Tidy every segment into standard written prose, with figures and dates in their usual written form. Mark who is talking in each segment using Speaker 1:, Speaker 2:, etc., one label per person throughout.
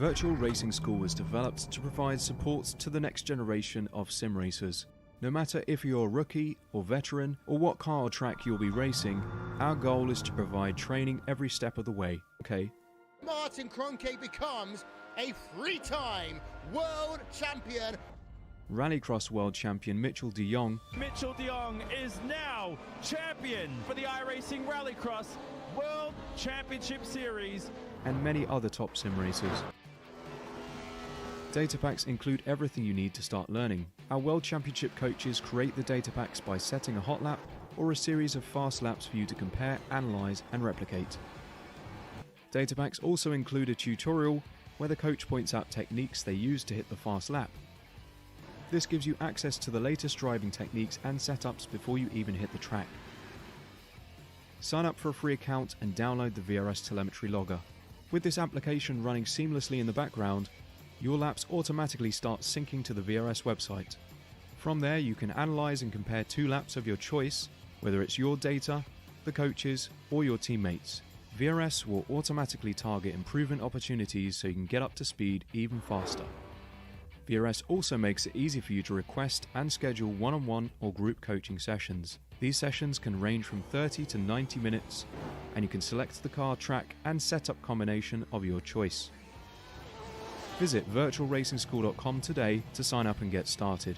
Speaker 1: Virtual Racing School was developed to provide support to the next generation of sim racers. No matter if you're a rookie or veteran or what car or track you'll be racing, our goal is to provide training every step of the way, okay?
Speaker 2: Martin Kroenke becomes a three-time world champion.
Speaker 1: Rallycross world champion Mitchell de Jong.
Speaker 3: Mitchell de Jong is now champion for the iRacing Rallycross World Championship Series.
Speaker 1: And many other top sim racers. Data packs include everything you need to start learning. Our World Championship coaches create the data packs by setting a hot lap or a series of fast laps for you to compare, analyze, and replicate. Data packs also include a tutorial where the coach points out techniques they use to hit the fast lap. This gives you access to the latest driving techniques and setups before you even hit the track. Sign up for a free account and download the VRS telemetry logger. With this application running seamlessly in the background, your laps automatically start syncing to the VRS website. From there, you can analyze and compare 2 laps of your choice, whether it's your data, the coaches, or your teammates. VRS will automatically target improvement opportunities so you can get up to speed even faster. VRS also makes it easy for you to request and schedule one-on-one or group coaching sessions. These sessions can range from 30 to 90 minutes, and you can select the car, track, and setup combination of your choice. Visit virtualracingschool.com today to sign up and get started.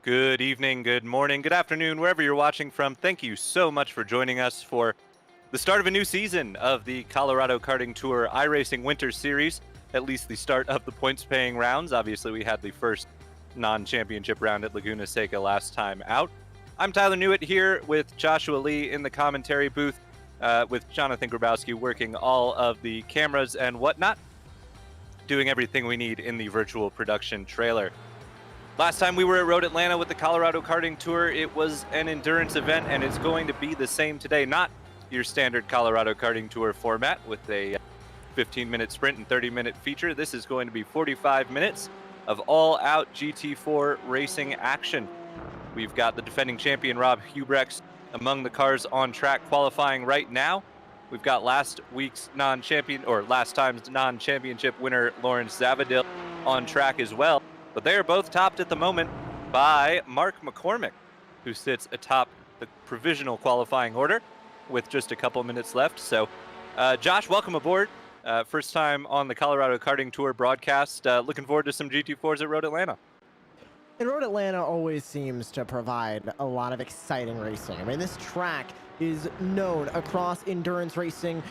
Speaker 4: Good evening, good morning, good afternoon, wherever you're watching from. Thank you so much for joining us for the start of a new season of the Colorado Karting Tour iRacing Winter Series, at least the start of the points-paying rounds. Obviously, we had the first non-championship round at Laguna Seca last time out. I'm Tyler Newitt here with Joshua Lee in the commentary booth, with Jonathan Grabowski working all of the cameras and whatnot, doing everything we need in the virtual production trailer. Last time we were at Road Atlanta with the Colorado Karting Tour, it was an endurance event, and it's going to be the same today. Not your standard Colorado Karting Tour format with a 15-minute sprint and 30-minute feature. This is going to be 45 minutes of all-out GT4 racing action. We've got the defending champion Rob Hubrechts among the cars on track qualifying right now. We've got last time's non-championship winner Lawrence Zavadil on track as well. But they are both topped at the moment by Mark McCormick, who sits atop the provisional qualifying order with just a couple minutes left. So, Josh, welcome aboard. First time on the Colorado Karting Tour broadcast. Looking forward to some GT4s at Road Atlanta.
Speaker 5: And Road Atlanta always seems to provide a lot of exciting racing. I mean, this track is known across endurance racing,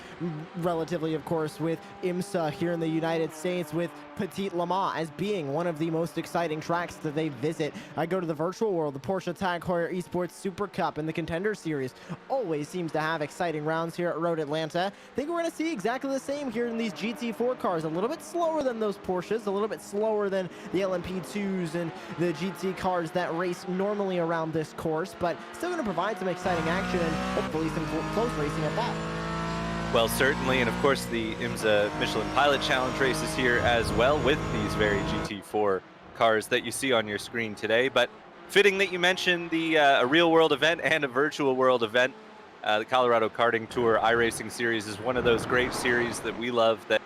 Speaker 5: relatively, of course, with IMSA here in the United States, with Petit Le Mans as being one of the most exciting tracks that they visit. I go to the virtual world, the Porsche Tag Heuer Esports Super Cup and the Contender Series always seems to have exciting rounds here at Road Atlanta. I think we're going to see exactly the same here in these GT4 cars. A little bit slower than those Porsches, a little bit slower than the LMP2s and the GT cars that race normally around this course, but still going to provide some exciting action and hopefully some close racing at that.
Speaker 4: Well, certainly, and of course the IMSA Michelin Pilot Challenge race is here as well with these very GT4 cars that you see on your screen today. But fitting that you mentioned the a real-world event and a virtual world event. The Colorado Karting Tour iRacing Series is one of those great series that we love that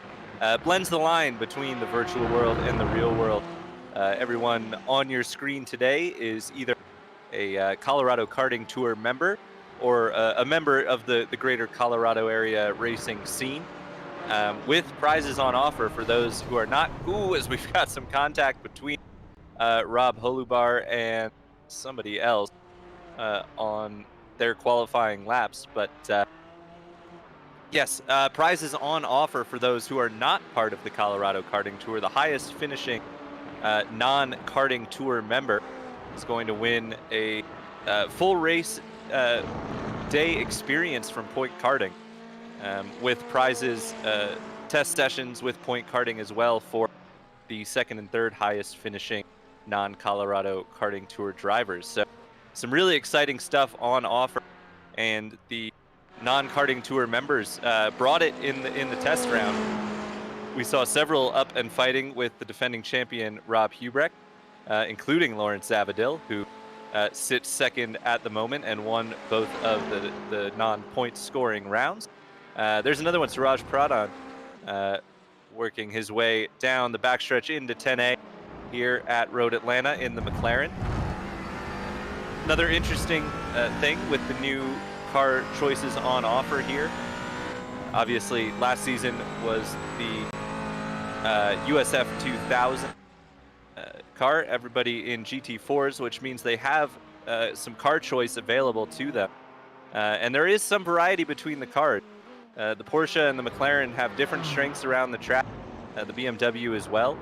Speaker 4: blends the line between the virtual world and the real world. Everyone on your screen today is either a Colorado Karting Tour member or a member of the greater Colorado area racing scene, with prizes on offer for those who are not. Ooh, as we've got some contact between Rob Holubar and somebody else on their qualifying laps. But yes, prizes on offer for those who are not part of the Colorado Karting Tour. The highest finishing non-karting tour member is going to win a full race day experience from Point Karting, with prizes, test sessions with Point Karting as well for the second and third highest finishing non-Colorado Karting Tour drivers. So some really exciting stuff on offer, and the non-Karting Tour members brought it in the test round. We saw several up and fighting with the defending champion Rob Hubrecht, including Lawrence Zavadil, who sits second at the moment and won both of the non-point scoring rounds. There's another one, Suraj Pradhan, working his way down the backstretch into 10A here at Road Atlanta in the McLaren. Another interesting thing with the new car choices on offer here. Obviously, last season was the USF 2000 car, everybody in GT4s, which means they have some car choice available to them. And there is some variety between the cars. The Porsche and the McLaren have different strengths around the track, the BMW as well,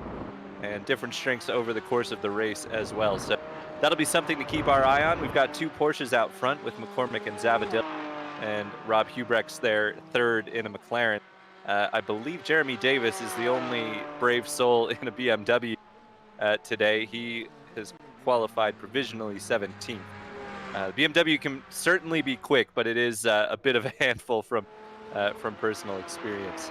Speaker 4: and different strengths over the course of the race as well. So that'll be something to keep our eye on. We've got two Porsches out front with McCormick and Zavadil, and Rob Hubrecht's there third in a McLaren. I believe Jeremy Davis is the only brave soul in a BMW today. He has qualified provisionally 17th. BMW can certainly be quick, but it is a bit of a handful from personal experience.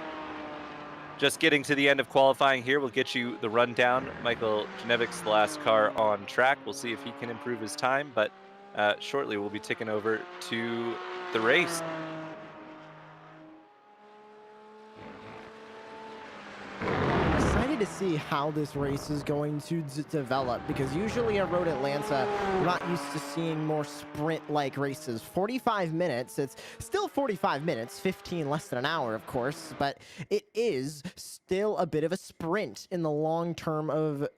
Speaker 4: Just getting to the end of qualifying here, we'll get you the rundown. Michael Janevic's the last car on track. We'll see if he can improve his time, but shortly we'll be ticking over to the race.
Speaker 5: Excited to see how this race is going to develop, because usually at Road Atlanta, we're not used to seeing more sprint-like races. 45 minutes, it's still 45 minutes, 15 less than an hour, of course, but it is still a bit of a sprint in the long term of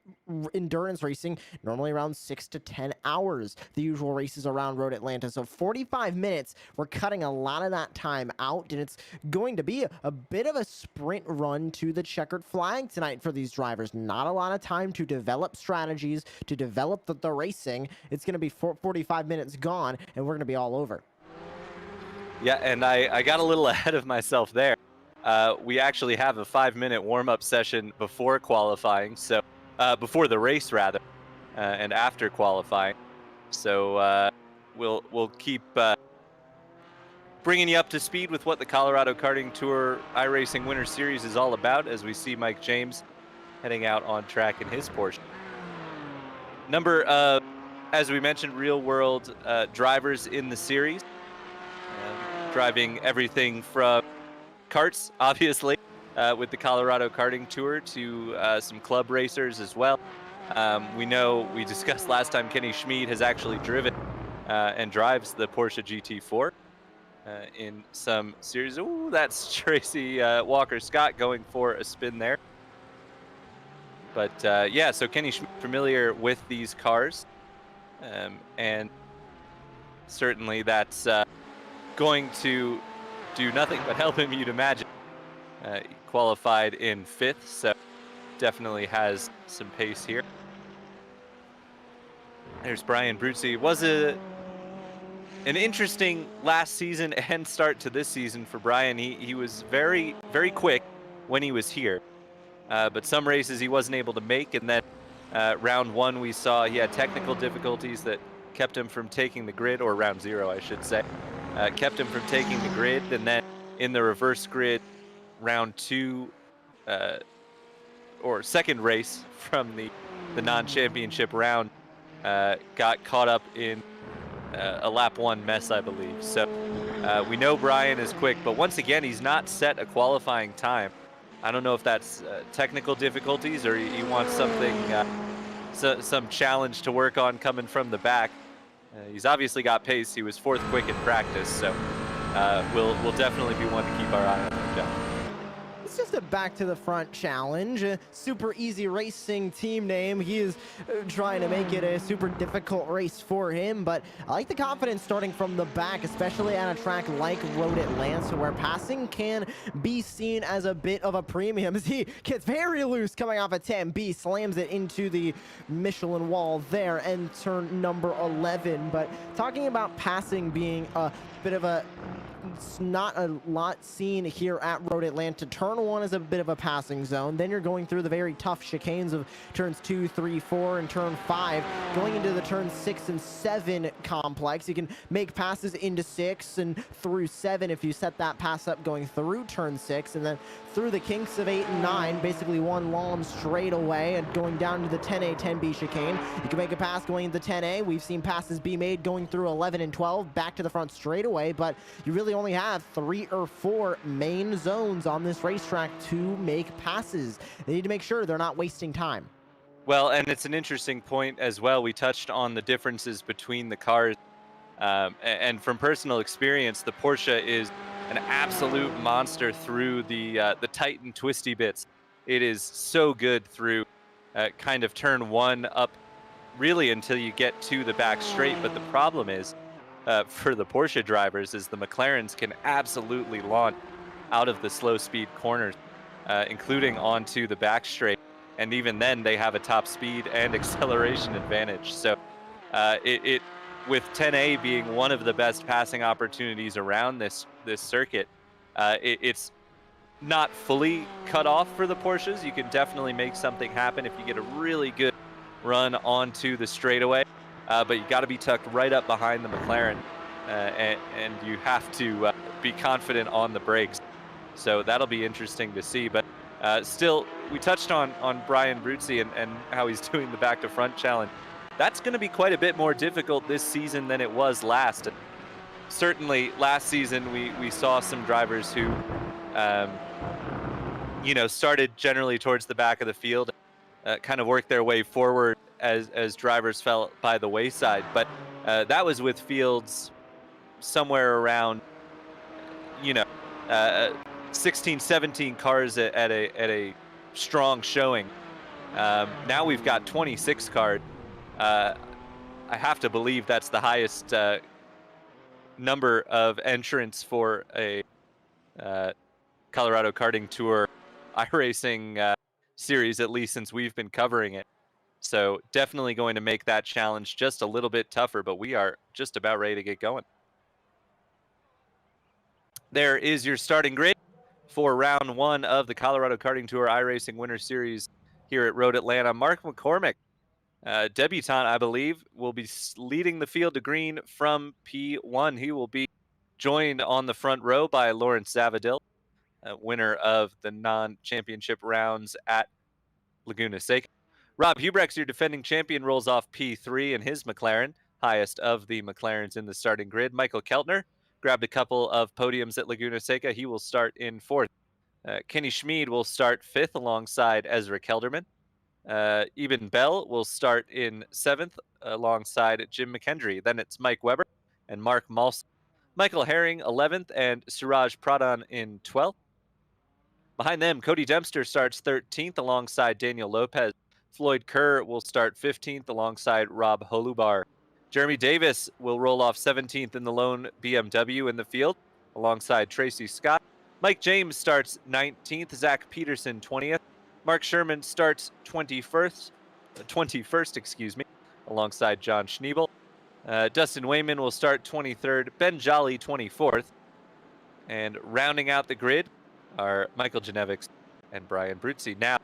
Speaker 5: endurance racing, normally around 6 to 10 hours, the usual races around Road Atlanta. So 45 minutes, we're cutting a lot of that time out, and it's going to be a bit of a sprint run to the checkered flag tonight for these drivers. Not a lot of time to develop strategies, to develop the racing. It's going to be 45 minutes gone, and we're going to be all over.
Speaker 4: Yeah, and I got a little ahead of myself there. We actually have a 5-minute warm-up session before qualifying, so before the race rather, and after qualifying. So we'll keep bringing you up to speed with what the Colorado Karting Tour iRacing Winter Series is all about, as we see Mike James heading out on track in his Porsche. Number of, as we mentioned, real-world drivers in the series, driving everything from karts, obviously, with the Colorado Karting Tour, to some club racers as well. We discussed last time, Kenny Schmid has actually driven and drives the Porsche GT4 in some series. Ooh, that's Tracy Walker-Scott going for a spin there. But yeah, so Kenny Schmid familiar with these cars, and certainly that's going to do nothing but help him, you'd imagine. He qualified in 5th, so definitely has some pace here. There's Brian Bruzzi. Was an interesting last season and start to this season for Brian. He was very, very quick when he was here, but some races he wasn't able to make, and then round 1 we saw he had technical difficulties that kept him from taking the grid, or round 0 I should say, kept him from taking the grid, and then in the reverse grid round 2 or second race from the non-championship round, got caught up in a lap 1 mess, I believe. So we know Brian is quick, but once again, he's not set a qualifying time. I don't know if that's technical difficulties or he wants something, some challenge to work on coming from the back. He's obviously got pace. He was 4th quick in practice, so we'll definitely be one to keep our eye on him, John.
Speaker 5: It's just a back to the front challenge. Super easy racing team name. He is trying to make it a super difficult race for him, but I like the confidence starting from the back, especially at a track like Road Atlanta, where passing can be seen as a bit of a premium. As he gets very loose coming off a 10B, slams it into the Michelin wall there and turn number 11. But talking about passing being a bit of a not a lot seen here at Road Atlanta. Turn 1 is a bit of a passing zone. Then you're going through the very tough chicanes of turns 2, 3, 4, and turn 5. Going into the turn 6 and 7 complex, you can make passes into 6 and through 7 if you set that pass up going through turn 6, and then through the kinks of 8 and 9, basically one long straightaway and going down to the 10A, 10B chicane. You can make a pass going into 10A. We've seen passes be made going through 11 and 12 back to the front straightaway, but you really only have 3 or 4 main zones on this racetrack to make passes. They need to make sure they're not wasting time.
Speaker 4: Well, and it's an interesting point as well. We touched on the differences between the cars. And from personal experience, the Porsche is an absolute monster through the tight and twisty bits. It is so good through kind of turn 1 up really until you get to the back straight. But the problem is, for the Porsche drivers, is the McLarens can absolutely launch out of the slow speed corners, including onto the back straight. And even then, they have a top speed and acceleration advantage. So with 10A being one of the best passing opportunities around this circuit, it's not fully cut off for the Porsches. You can definitely make something happen if you get a really good run onto the straightaway. But you got to be tucked right up behind the McLaren, and you have to be confident on the brakes. So that'll be interesting to see. But still, we touched on Brian Bruzzi and how he's doing the back-to-front challenge. That's going to be quite a bit more difficult this season than it was last. Certainly, last season we saw some drivers who, started generally towards the back of the field, kind of worked their way forward as drivers fell by the wayside. But that was with fields somewhere around, 16, 17 cars at a strong showing. Now we've got 26 cars. I have to believe that's the highest number of entrants for a Colorado Karting Tour iRacing series, at least since we've been covering it. So definitely going to make that challenge just a little bit tougher, but we are just about ready to get going. There is your starting grid for round 1 of the Colorado Karting Tour iRacing Winter Series here at Road Atlanta. Mark McCormick, debutant, I believe, will be leading the field to green from P1. He will be joined on the front row by Lawrence Zavadil, winner of the non-championship rounds at Laguna Seca. Rob Hubrex, your defending champion, rolls off P3 in his McLaren, highest of the McLarens in the starting grid. Michael Keltner grabbed a couple of podiums at Laguna Seca. He will start in 4th. Kenny Schmid will start 5th alongside Ezra Kelderman. Eben Bell will start in 7th alongside Jim McKendry. Then it's Mike Weber and Mark Malson. Michael Herring 11th and Suraj Pradhan in 12th. Behind them, Cody Dempster starts 13th alongside Daniel Lopez. Floyd Kerr will start 15th alongside Rob Holubar. Jeremy Davis will roll off 17th in the lone BMW in the field alongside Tracy Scott. Mike James starts 19th, Zach Peterson 20th. Mark Sherman starts 21st, alongside John Schneebel. Dustin Wayman will start 23rd, Ben Jolly 24th. And rounding out the grid are Michael Janevics and Brian Bruzzi. Now,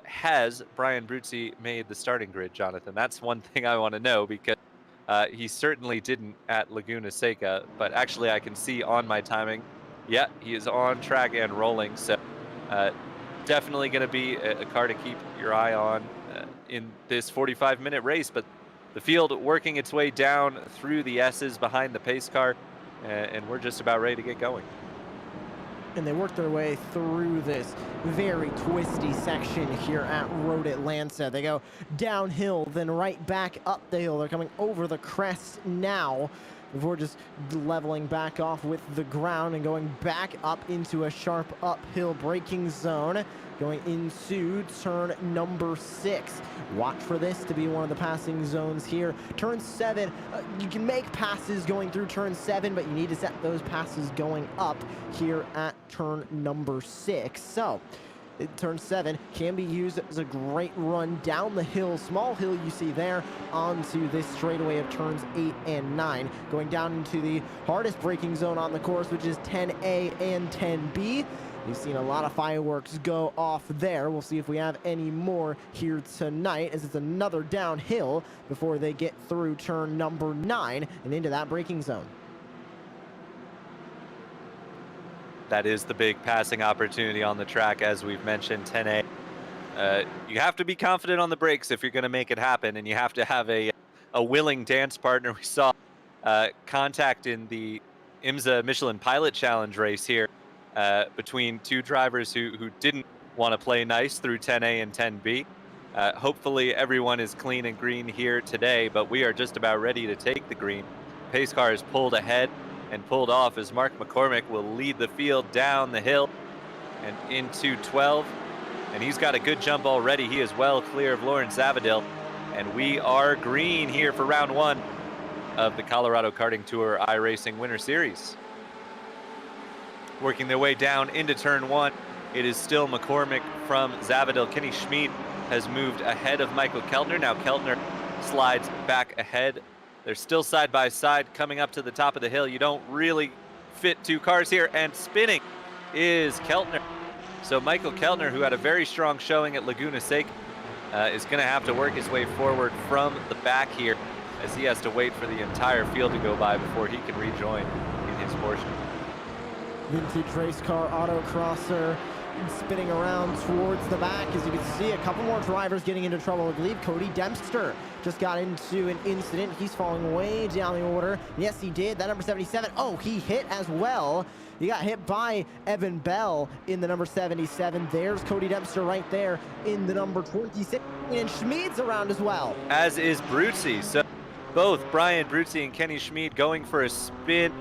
Speaker 4: has Brian Bruzzi made the starting grid, Jonathan? That's one thing I want to know, because he certainly didn't at Laguna Seca, but actually I can see on my timing Yeah, he is on track and rolling. So definitely going to be a car to keep your eye on in this 45-minute race. But the field working its way down through the S's behind the pace car, and we're just about ready to get going.
Speaker 5: And they work their way through this very twisty section here at Road Atlanta. They go downhill, then right back up the hill. They're coming over the crest now before just leveling back off with the ground and going back up into a sharp uphill braking zone, going into turn number 6. Watch for this to be one of the passing zones here. Turn 7, you can make passes going through turn 7, but you need to set those passes going up here at turn number 6. So turn 7 can be used as a great run down the hill, small hill you see there, onto this straightaway of turns 8 and 9, going down into the hardest braking zone on the course, which is 10A and 10B. You've seen a lot of fireworks go off there. We'll see if we have any more here tonight, as it's another downhill before they get through turn number 9 and into that braking zone.
Speaker 4: That is the big passing opportunity on the track, as we've mentioned, 10A. You have to be confident on the brakes if you're going to make it happen, and you have to have a willing dance partner. We saw contact in the IMSA Michelin Pilot Challenge race here between two drivers who didn't want to play nice through 10A and 10B. Hopefully everyone is clean and green here today, but we are just about ready to take the green. Pace car is pulled ahead and pulled off as Mark McCormick will lead the field down the hill and into 12. And he's got a good jump already. He is well clear of Lauren Zavadil. And we are green here for round 1 of the Colorado Karting Tour iRacing Winter Series. Working their way down into turn 1, it is still McCormick from Zavadil. Kenny Schmid has moved ahead of Michael Keltner. Now Keltner slides back ahead. They're still side by side coming up to the top of the hill. You don't really fit two cars here, and spinning is Keltner. So Michael Keltner, who had a very strong showing at Laguna Seca, is going to have to work his way forward from the back here, as he has to wait for the entire field to go by before he can rejoin in his portion.
Speaker 5: Vintage race car autocrosser spinning around towards the back. As you can see, a couple more drivers getting into trouble. I believe Cody Dempster just got into an incident. He's falling way down the order. Yes, he did. That number 77. Oh, he hit as well. He got hit by Evan Bell in the number 77. There's Cody Dempster right there in the number 26. And Schmid's around as well.
Speaker 4: As is Bruzzi. So both Brian Bruzzi and Kenny Schmid going for a spin.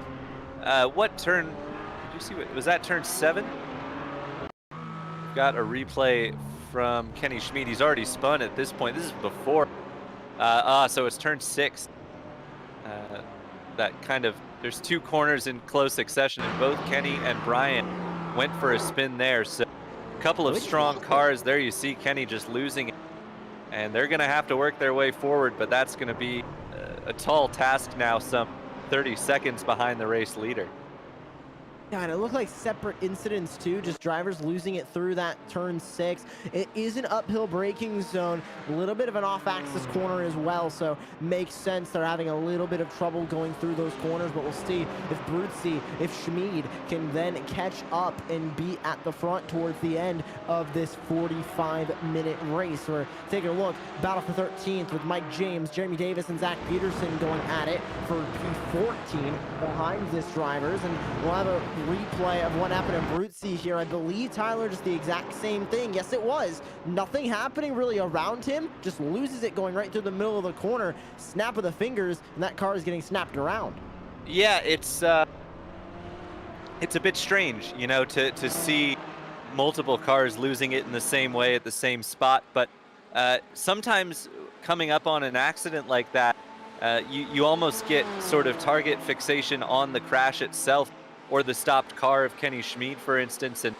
Speaker 4: What turn? Did you see? Was that turn 7? Got a replay from Kenny Schmid. He's already spun at this point. This is before. So it's turn 6. That kind of, there's two corners in close succession, and both Kenny and Brian went for a spin there. So a couple of strong cars there. You see Kenny just losing it, and they're going to have to work their way forward, but that's going to be a tall task now, some 30 seconds behind the race leader.
Speaker 5: Yeah, and it looked like separate incidents too, just drivers losing it through that turn 6. It is an uphill braking zone, a little bit of an off-axis corner as well, so makes sense they're having a little bit of trouble going through those corners, but we'll see if Bruzzi, if Schmid can then catch up and be at the front towards the end of this 45-minute race. We're taking a look, battle for 13th with Mike James, Jeremy Davis, and Zach Peterson going at it for P14 behind this drivers, and we'll have a replay of what happened to Bruzzi here. I believe, Tyler, just the exact same thing. Yes, it was. Nothing happening really around him. Just loses it going right through the middle of the corner. Snap of the fingers, and that car is getting snapped around.
Speaker 4: Yeah, it's a bit strange, you know, to see multiple cars losing it in the same way at the same spot. But sometimes coming up on an accident like that, you almost get sort of target fixation on the crash itself, or the stopped car of Kenny Schmid, for instance. And,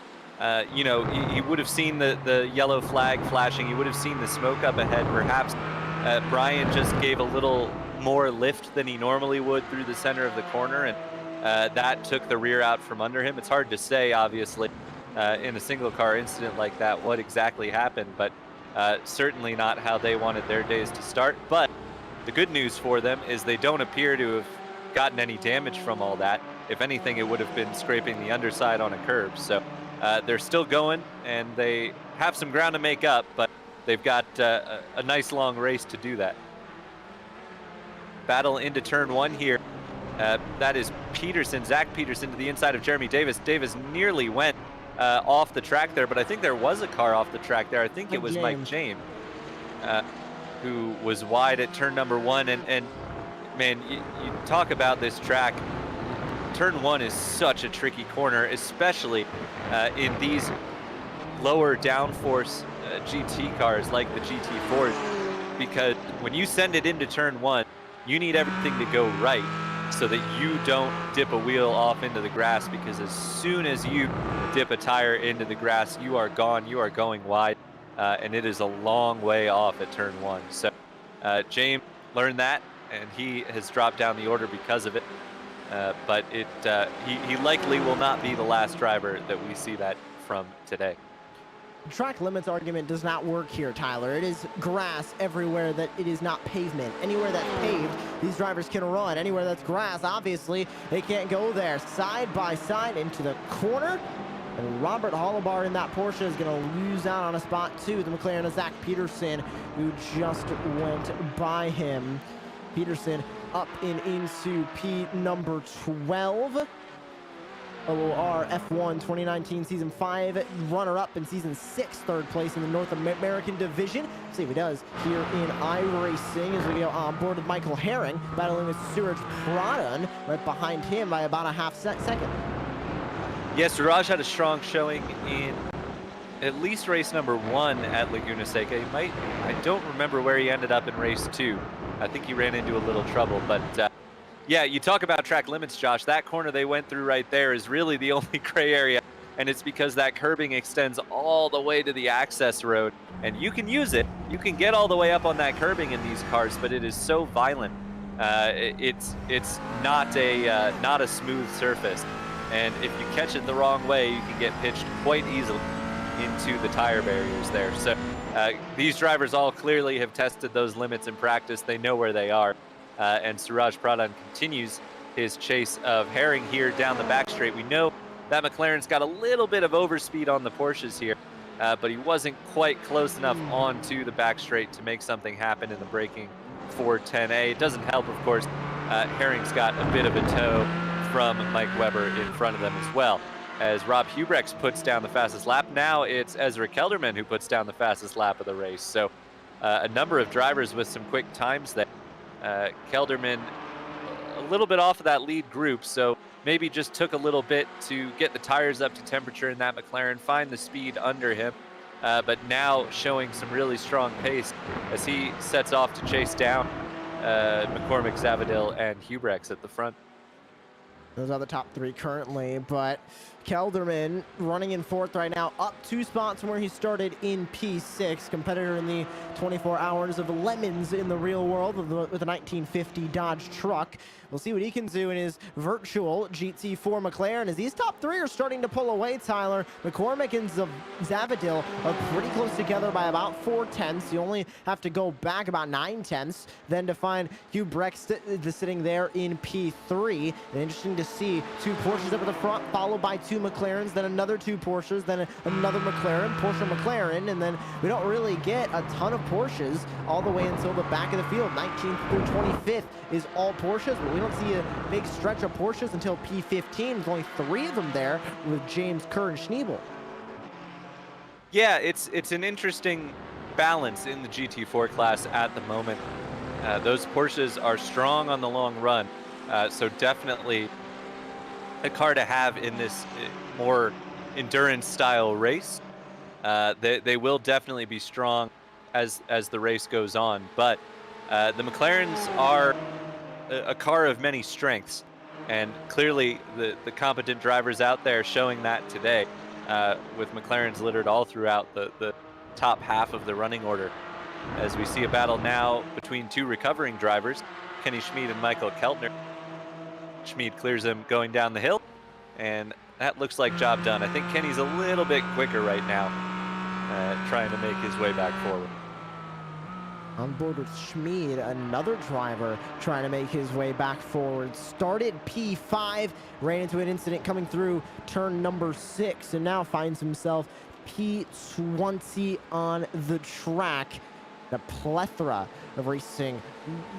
Speaker 4: you know, you would have seen the yellow flag flashing. You would have seen the smoke up ahead. Perhaps Brian just gave a little more lift than he normally would through the center of the corner, and that took the rear out from under him. It's hard to say, obviously, in a single car incident like that, what exactly happened, but certainly not how they wanted their days to start. But the good news for them is they don't appear to have gotten any damage from all that. If anything, it would have been scraping the underside on a curb. So they're still going, and they have some ground to make up, but they've got a nice long race to do that. Battle into turn 1 here. That is Peterson, Zach Peterson, to the inside of Jeremy Davis. Davis nearly went off the track there, but I think there was a car off the track there. I think it was Mike James, who was wide at turn number 1. And man, you talk about this track. Turn 1 is such a tricky corner, especially in these lower downforce GT cars like the GT4s, because when you send it into turn 1, you need everything to go right so that you don't dip a wheel off into the grass, because as soon as you dip a tire into the grass, you are gone, you are going wide, and it is a long way off at turn 1. So James learned that, and he has dropped down the order because of it. But he likely will not be the last driver that we see that from today.
Speaker 5: Track limits argument does not work here, Tyler. It is grass everywhere that it is not pavement. Anywhere that's paved, these drivers can run. Anywhere that's grass, obviously, they can't go there. Side by side into the corner. And Robert Hollebar in that Porsche is going to lose out on a spot too. The McLaren of Zach Peterson, who just went by him. Peterson up into P number 12. OOR F1 2019 Season 5 runner-up in Season 6, third place in the North American Division. Let's see what he does here in iRacing as we go on board with Michael Herring, battling with Suraj Pradhan right behind him by about a half second.
Speaker 4: Yes, Suraj had a strong showing in at least race number 1 at Laguna Seca. I don't remember where he ended up in race 2. I think he ran into a little trouble, but yeah, you talk about track limits, Josh. That corner they went through right there is really the only gray area, and it's because that curbing extends all the way to the access road, and you can use it. You can get all the way up on that curbing in these cars, but it is so violent. It's not a smooth surface, and if you catch it the wrong way, you can get pitched quite easily into the tire barriers there. So these drivers all clearly have tested those limits in practice. They know where they are. And Suraj Pradhan continues his chase of Herring here down the back straight. We know that McLaren's got a little bit of overspeed on the Porsches here, but he wasn't quite close enough onto the back straight to make something happen in the braking 410A. It doesn't help, of course. Herring's got a bit of a tow from Mike Weber in front of them as well. As Rob Hubrex puts down the fastest lap, now it's Ezra Kelderman who puts down the fastest lap of the race. So a number of drivers with some quick times there. Kelderman a little bit off of that lead group, so maybe just took a little bit to get the tires up to temperature in that McLaren, find the speed under him, but now showing some really strong pace as he sets off to chase down McCormick, Zavadil, and Hubrex at the front.
Speaker 5: Those are the top 3 currently, but Kelderman running in 4th right now, up 2 spots from where he started in P6. Competitor in the 24 hours of lemons in the real world with a 1950 Dodge truck. We'll see what he can do in his virtual GT4 McLaren as these top 3 are starting to pull away, Tyler. McCormick and Zavadil are pretty close together by about 4/10. You only have to go back about 9/10 then to find Hugh Brex sitting there in P3. And interesting to see 2 Porsches up at the front, followed by 2 McLarens, then another 2 Porsches, then another McLaren, Porsche McLaren, and then we don't really get a ton of Porsches all the way until the back of the field. 19th through 25th is all Porsches, but we don't see a big stretch of Porsches until P15. There's only 3 of them there with James, Kerr, and Schneebel.
Speaker 4: Yeah, it's an interesting balance in the GT4 class at the moment. Those Porsches are strong on the long run, so definitely a car to have in this more endurance style race. They will definitely be strong as the race goes on, but the McLarens are a car of many strengths, and clearly the competent drivers out there showing that today, with McLarens littered all throughout the top half of the running order. As we see a battle now between 2 recovering drivers, Kenny Schmid and Michael Keltner. Schmid clears him going down the hill, and that looks like job done. I think Kenny's a little bit quicker right now, trying to make his way back forward.
Speaker 5: On board with Schmid, another driver trying to make his way back forward. Started P5, ran into an incident coming through turn number 6, and now finds himself P20 on the track. The plethora of racing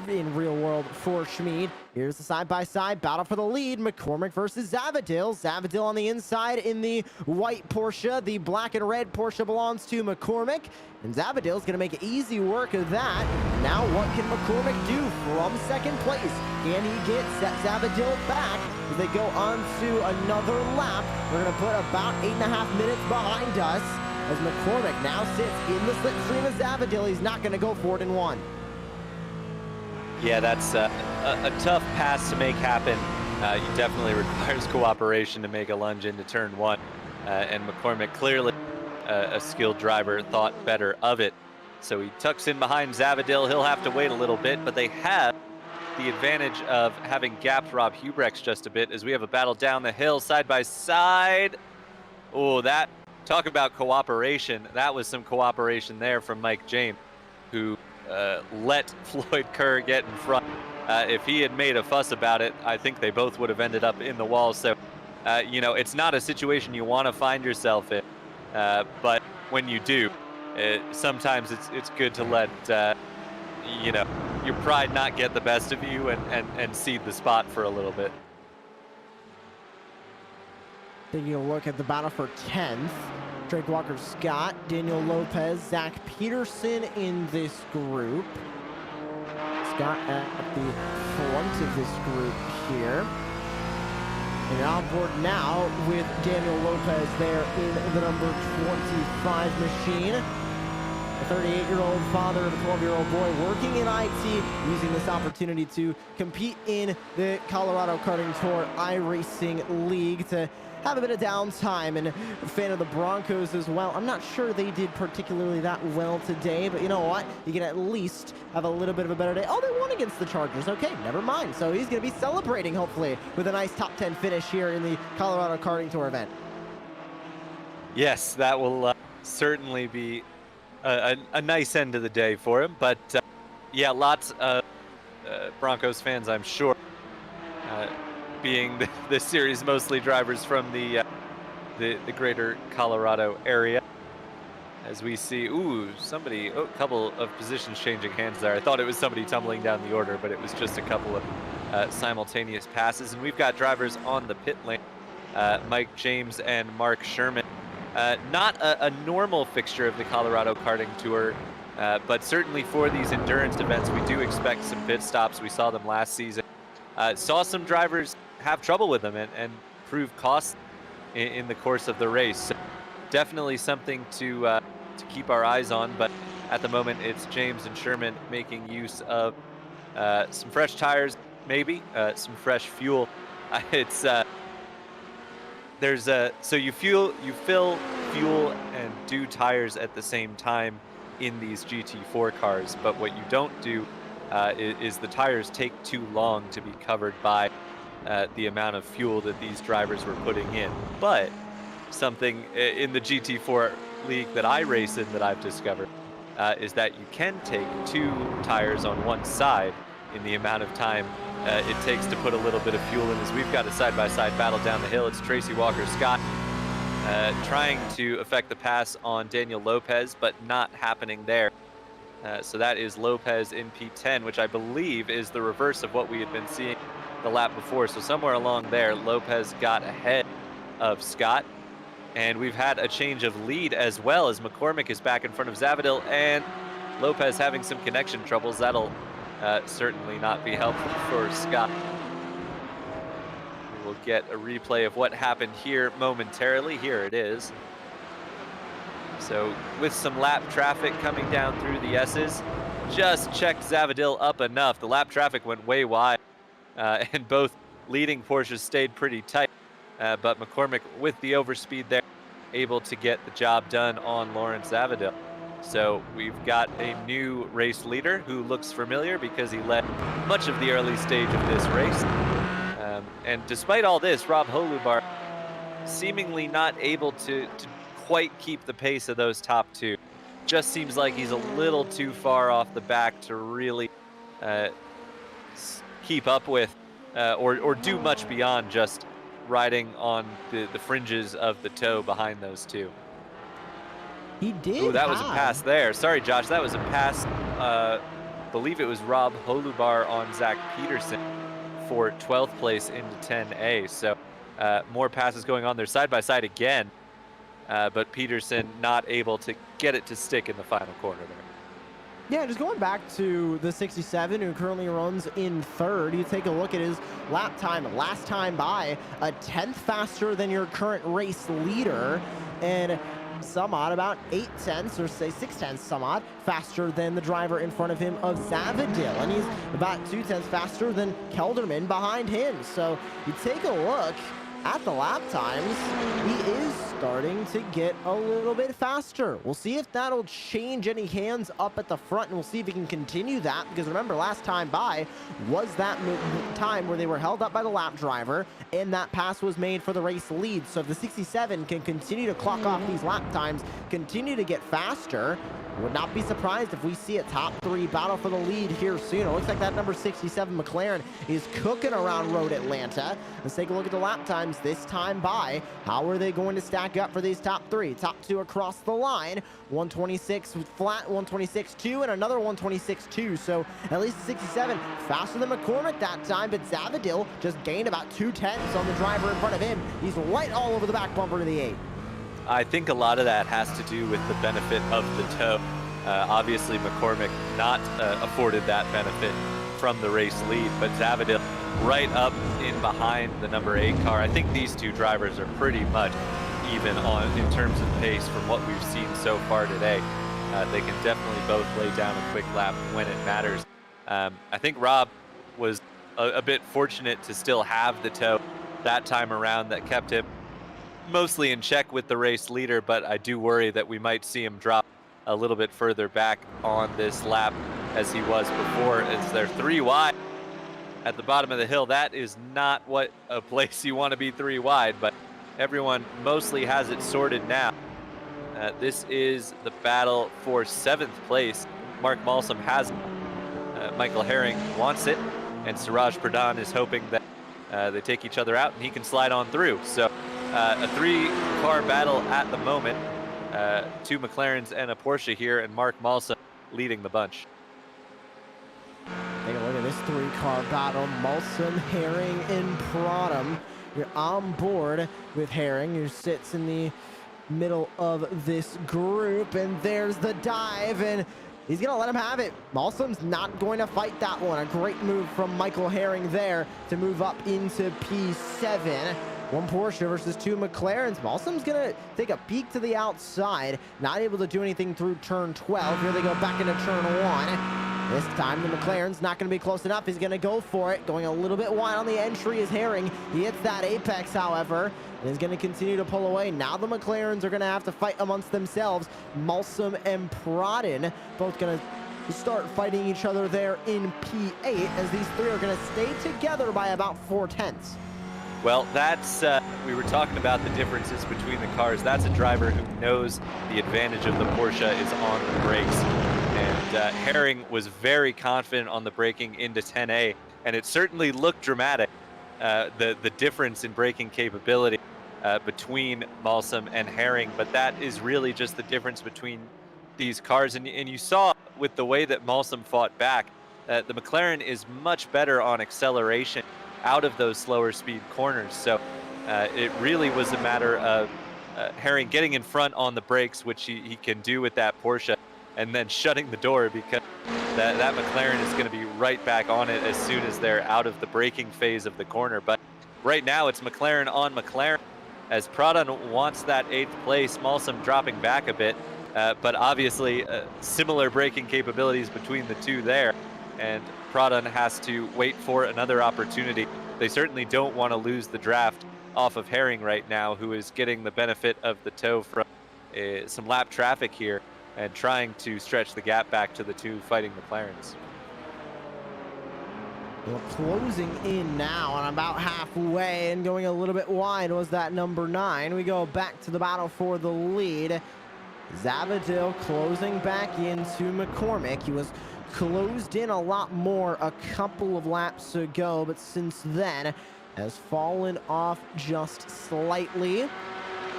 Speaker 5: in real world for Schmid. Here's the side-by-side battle for the lead. McCormick versus Zavadil. Zavadil on the inside in the white Porsche. The black and red Porsche belongs to McCormick. And Zavadil's going to make easy work of that. Now what can McCormick do from second place? Can he get Zavadil back as they go on to another lap? We're going to put about 8.5 minutes behind us, as McCormick now sits in the slipstream of Zavadil. He's not going to go for it in one.
Speaker 4: Yeah, that's a tough pass to make happen. It definitely requires cooperation to make a lunge into turn 1. And McCormick, clearly a skilled driver, thought better of it. So he tucks in behind Zavadil. He'll have to wait a little bit, but they have the advantage of having gapped Rob Hubrex just a bit, as we have a battle down the hill side by side. Oh, that, talk about cooperation. That was some cooperation there from Mike James, who let Floyd Kerr get in front. If he had made a fuss about it, I think they both would have ended up in the wall. So, you know, it's not a situation you want to find yourself in, but when you do, sometimes it's good to let, you know, your pride not get the best of you and cede the spot for a little bit.
Speaker 5: Taking a look at the battle for 10th. Drake Walker Scott, Daniel Lopez, Zach Peterson in this group. Scott at the front of this group here. And on board now with Daniel Lopez there in the number 25 machine. A 38-year-old father of a 12-year-old boy working in IT, using this opportunity to compete in the Colorado Karting Tour iRacing League to have a bit of downtime, and a fan of the Broncos as well. I'm not sure they did particularly that well today, but you know what? You can at least have a little bit of a better day. Oh, they won against the Chargers. Okay, never mind. So he's going to be celebrating, hopefully, with a nice top 10 finish here in the Colorado Karting Tour event.
Speaker 4: Yes, that will certainly be a nice end to the day for him. But yeah, lots of Broncos fans, I'm sure, being the series mostly drivers from the greater Colorado area. As we see, a couple of positions changing hands there. I thought it was somebody tumbling down the order, but it was just a couple of simultaneous passes. And we've got drivers on the pit lane, Mike James and Mark Sherman. Not a normal fixture of the Colorado Karting Tour, but certainly for these endurance events, we do expect some pit stops. We saw them last season. Saw some drivers have trouble with them and prove costs in the course of the race. So definitely something to keep our eyes on, but at the moment it's James and Sherman making use of some fresh tires, maybe some fresh fuel. It's so you fill fuel and do tires at the same time in these GT4 cars, but what you don't do is the tires take too long to be covered by the amount of fuel that these drivers were putting in. But something in the GT4 league that I race in that I've discovered is that you can take 2 tires on one side in the amount of time it takes to put a little bit of fuel in. As we've got a side-by-side battle down the hill, it's Tracy Walker Scott trying to affect the pass on Daniel Lopez, but not happening there. So that is Lopez in P10, which I believe is the reverse of what we had been seeing the lap before. So somewhere along there, Lopez got ahead of Scott. And we've had a change of lead as well, as McCormick is back in front of Zavadil, and Lopez having some connection troubles. That'll certainly not be helpful for Scott. We will get a replay of what happened here momentarily. Here it is. So with some lap traffic coming down through the S's, just checked Zavadil up enough. The lap traffic went way wide, and both leading Porsches stayed pretty tight. But McCormick, with the overspeed there, able to get the job done on Lawrence Zavadil. So we've got a new race leader who looks familiar because he led much of the early stage of this race. And despite all this, Rob Holubar seemingly not able to quite keep the pace of those top 2. just seems like he's a little too far off the back to really keep up with or do much beyond just riding on the fringes of the toe behind those two.
Speaker 5: He did.
Speaker 4: Oh, that was a pass there. Sorry, Josh, that was a pass. Believe it was Rob Holubar on Zach Peterson for 12th place into 10A. So more passes going on there side by side again, but Peterson not able to get it to stick in the final corner there.
Speaker 5: Yeah, just going back to the 67 who currently runs in third, you take a look at his lap time last time by, a 10th faster than your current race leader, and some odd about 8/10 or say 6/10 some odd faster than the driver in front of him of Zavadil, and he's about 2/10 faster than Kelderman behind him. So you take a look at the lap times, he is starting to get a little bit faster. We'll see if that'll change any hands up at the front, and we'll see if he can continue that, because remember, last time by was that time where they were held up by the lap driver and that pass was made for the race lead. So if the 67 can continue to clock off these lap times, continue to get faster, would not be surprised if we see a top 3 battle for the lead here soon. It looks like that number 67 McLaren is cooking around Road Atlanta. Let's take a look at the lap times this time by. How are they going to stack up for these top 3? Top 2 across the line, 126 flat, 126.2, and another 126.2. So at least 67 faster than McCormick that time, but Zavadil just gained about 2/10 on the driver in front of him. He's right all over the back bumper to the 8.
Speaker 4: I think a lot of that has to do with the benefit of the toe. Obviously, McCormick not afforded that benefit from the race lead, but Zavadil right up in behind the number 8 car. I think these two drivers are pretty much even on in terms of pace from what we've seen so far today. They can definitely both lay down a quick lap when it matters. I think Rob was a bit fortunate to still have the toe that time around that kept him mostly in check with the race leader, but I do worry that we might see him drop a little bit further back on this lap as he was before, as they're 3 wide at the bottom of the hill. That is not what a place you want to be 3 wide, but everyone mostly has it sorted now. This is the battle for 7th place. Mark Malsum has Michael Herring wants it, and Suraj Pradhan is hoping that they take each other out and he can slide on through. So a 3-car battle at the moment. 2 McLarens and a Porsche here, and Mark Malsum leading the bunch.
Speaker 5: Take a look at this 3-car battle. Malsum, Herring, and Pradhan. You're on board with Herring, who sits in the middle of this group, and there's the dive, and he's gonna let him have it. Malsum's not going to fight that one. A great move from Michael Herring there to move up into P7. 1 Porsche versus 2 McLarens. Malsum's gonna take a peek to the outside. Not able to do anything through turn 12. Here they go back into turn 1. This time the McLaren's not gonna be close enough. He's gonna go for it. Going a little bit wide on the entry is Herring. He hits that apex, however, and is gonna continue to pull away. Now the McLarens are gonna have to fight amongst themselves. Malsum and Pradhan both gonna start fighting each other there in P8, as these 3 are gonna stay together by about 4/10.
Speaker 4: Well, that's, we were talking about the differences between the cars. That's a driver who knows the advantage of the Porsche is on the brakes. And Herring was very confident on the braking into 10A, and it certainly looked dramatic, the difference in braking capability between Malsum and Herring. But that is really just the difference between these cars. And you saw with the way that Malsum fought back, the McLaren is much better on acceleration out of those slower speed corners. So it really was a matter of Herring getting in front on the brakes, which he can do with that Porsche, and then shutting the door, because that McLaren is going to be right back on it as soon as they're out of the braking phase of the corner. But right now it's McLaren on McLaren, as Pradhan wants that 8th place. Malsum dropping back a bit, but obviously similar braking capabilities between the two there, and Pradhan has to wait for another opportunity. They certainly don't want to lose the draft off of Herring right now, who is getting the benefit of the toe from some lap traffic here and trying to stretch the gap back to the 2 fighting McLarens.
Speaker 5: Well, closing in now and about halfway, and going a little bit wide was that number 9. We go back to the battle for the lead. Zavadil closing back into McCormick. He was closed in a lot more a couple of laps ago, but since then has fallen off just slightly.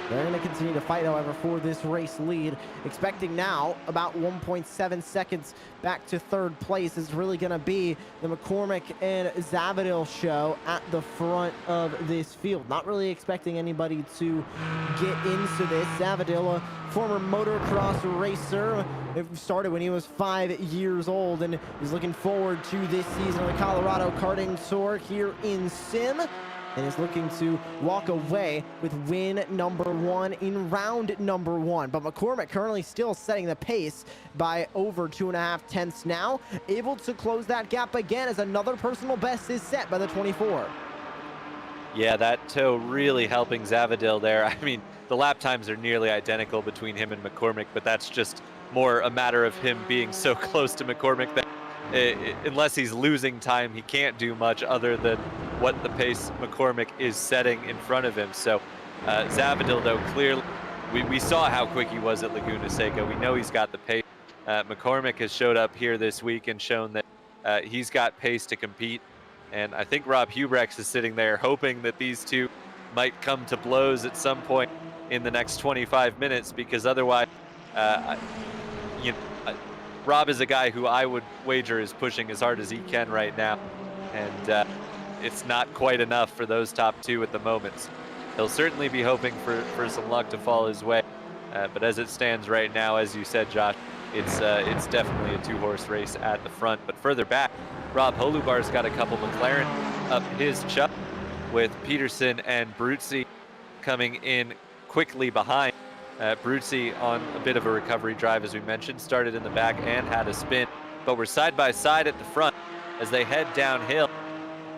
Speaker 5: They're going to continue to fight, however, for this race lead. Expecting now about 1.7 seconds back to third place. Is really going to be the McCormick and Zavadil show at the front of this field. Not really expecting anybody to get into this. Zavadil, a former motocross racer, started when he was 5 years old and is looking forward to this season of the Colorado Karting Tour here in Sim, and is looking to walk away with win number 1 in round number 1. But McCormick currently still setting the pace by over 2.5 tenths now, able to close that gap again as another personal best is set by the 24.
Speaker 4: Yeah, that toe really helping Zavadil there. I mean, the lap times are nearly identical between him and McCormick, but that's just more a matter of him being so close to McCormick that unless he's losing time, he can't do much other than what the pace McCormick is setting in front of him. So Zavadil, though, clearly, we saw how quick he was at Laguna Seca. We know he's got the pace. McCormick has showed up here this week and shown that he's got pace to compete. And I think Rob Hubrex is sitting there hoping that these two might come to blows at some point in the next 25 minutes, because otherwise, Rob is a guy who I would wager is pushing as hard as he can right now. And it's not quite enough for those top two at the moment. So he'll certainly be hoping for some luck to fall his way. But as it stands right now, as you said, Josh, it's definitely a 2-horse race at the front. But further back, Rob Holubar's got a couple McLaren up his chuck, with Peterson and Bruzzi coming in quickly behind. Bruzzi on a bit of a recovery drive, as we mentioned, started in the back and had a spin, but we're side by side at the front as they head downhill.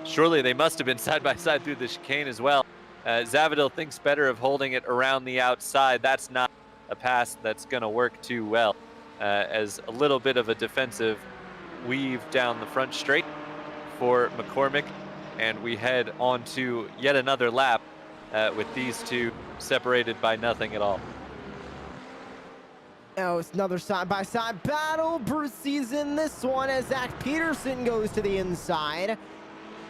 Speaker 4: Surely they must have been side by side through the chicane as well. Zavadil thinks better of holding it around the outside. That's not a pass that's going to work too well, as a little bit of a defensive weave down the front straight for McCormick, and we head on to yet another lap with these two separated by nothing at all.
Speaker 5: Oh, it's another side-by-side battle. Brucey's in this one as Zach Peterson goes to the inside.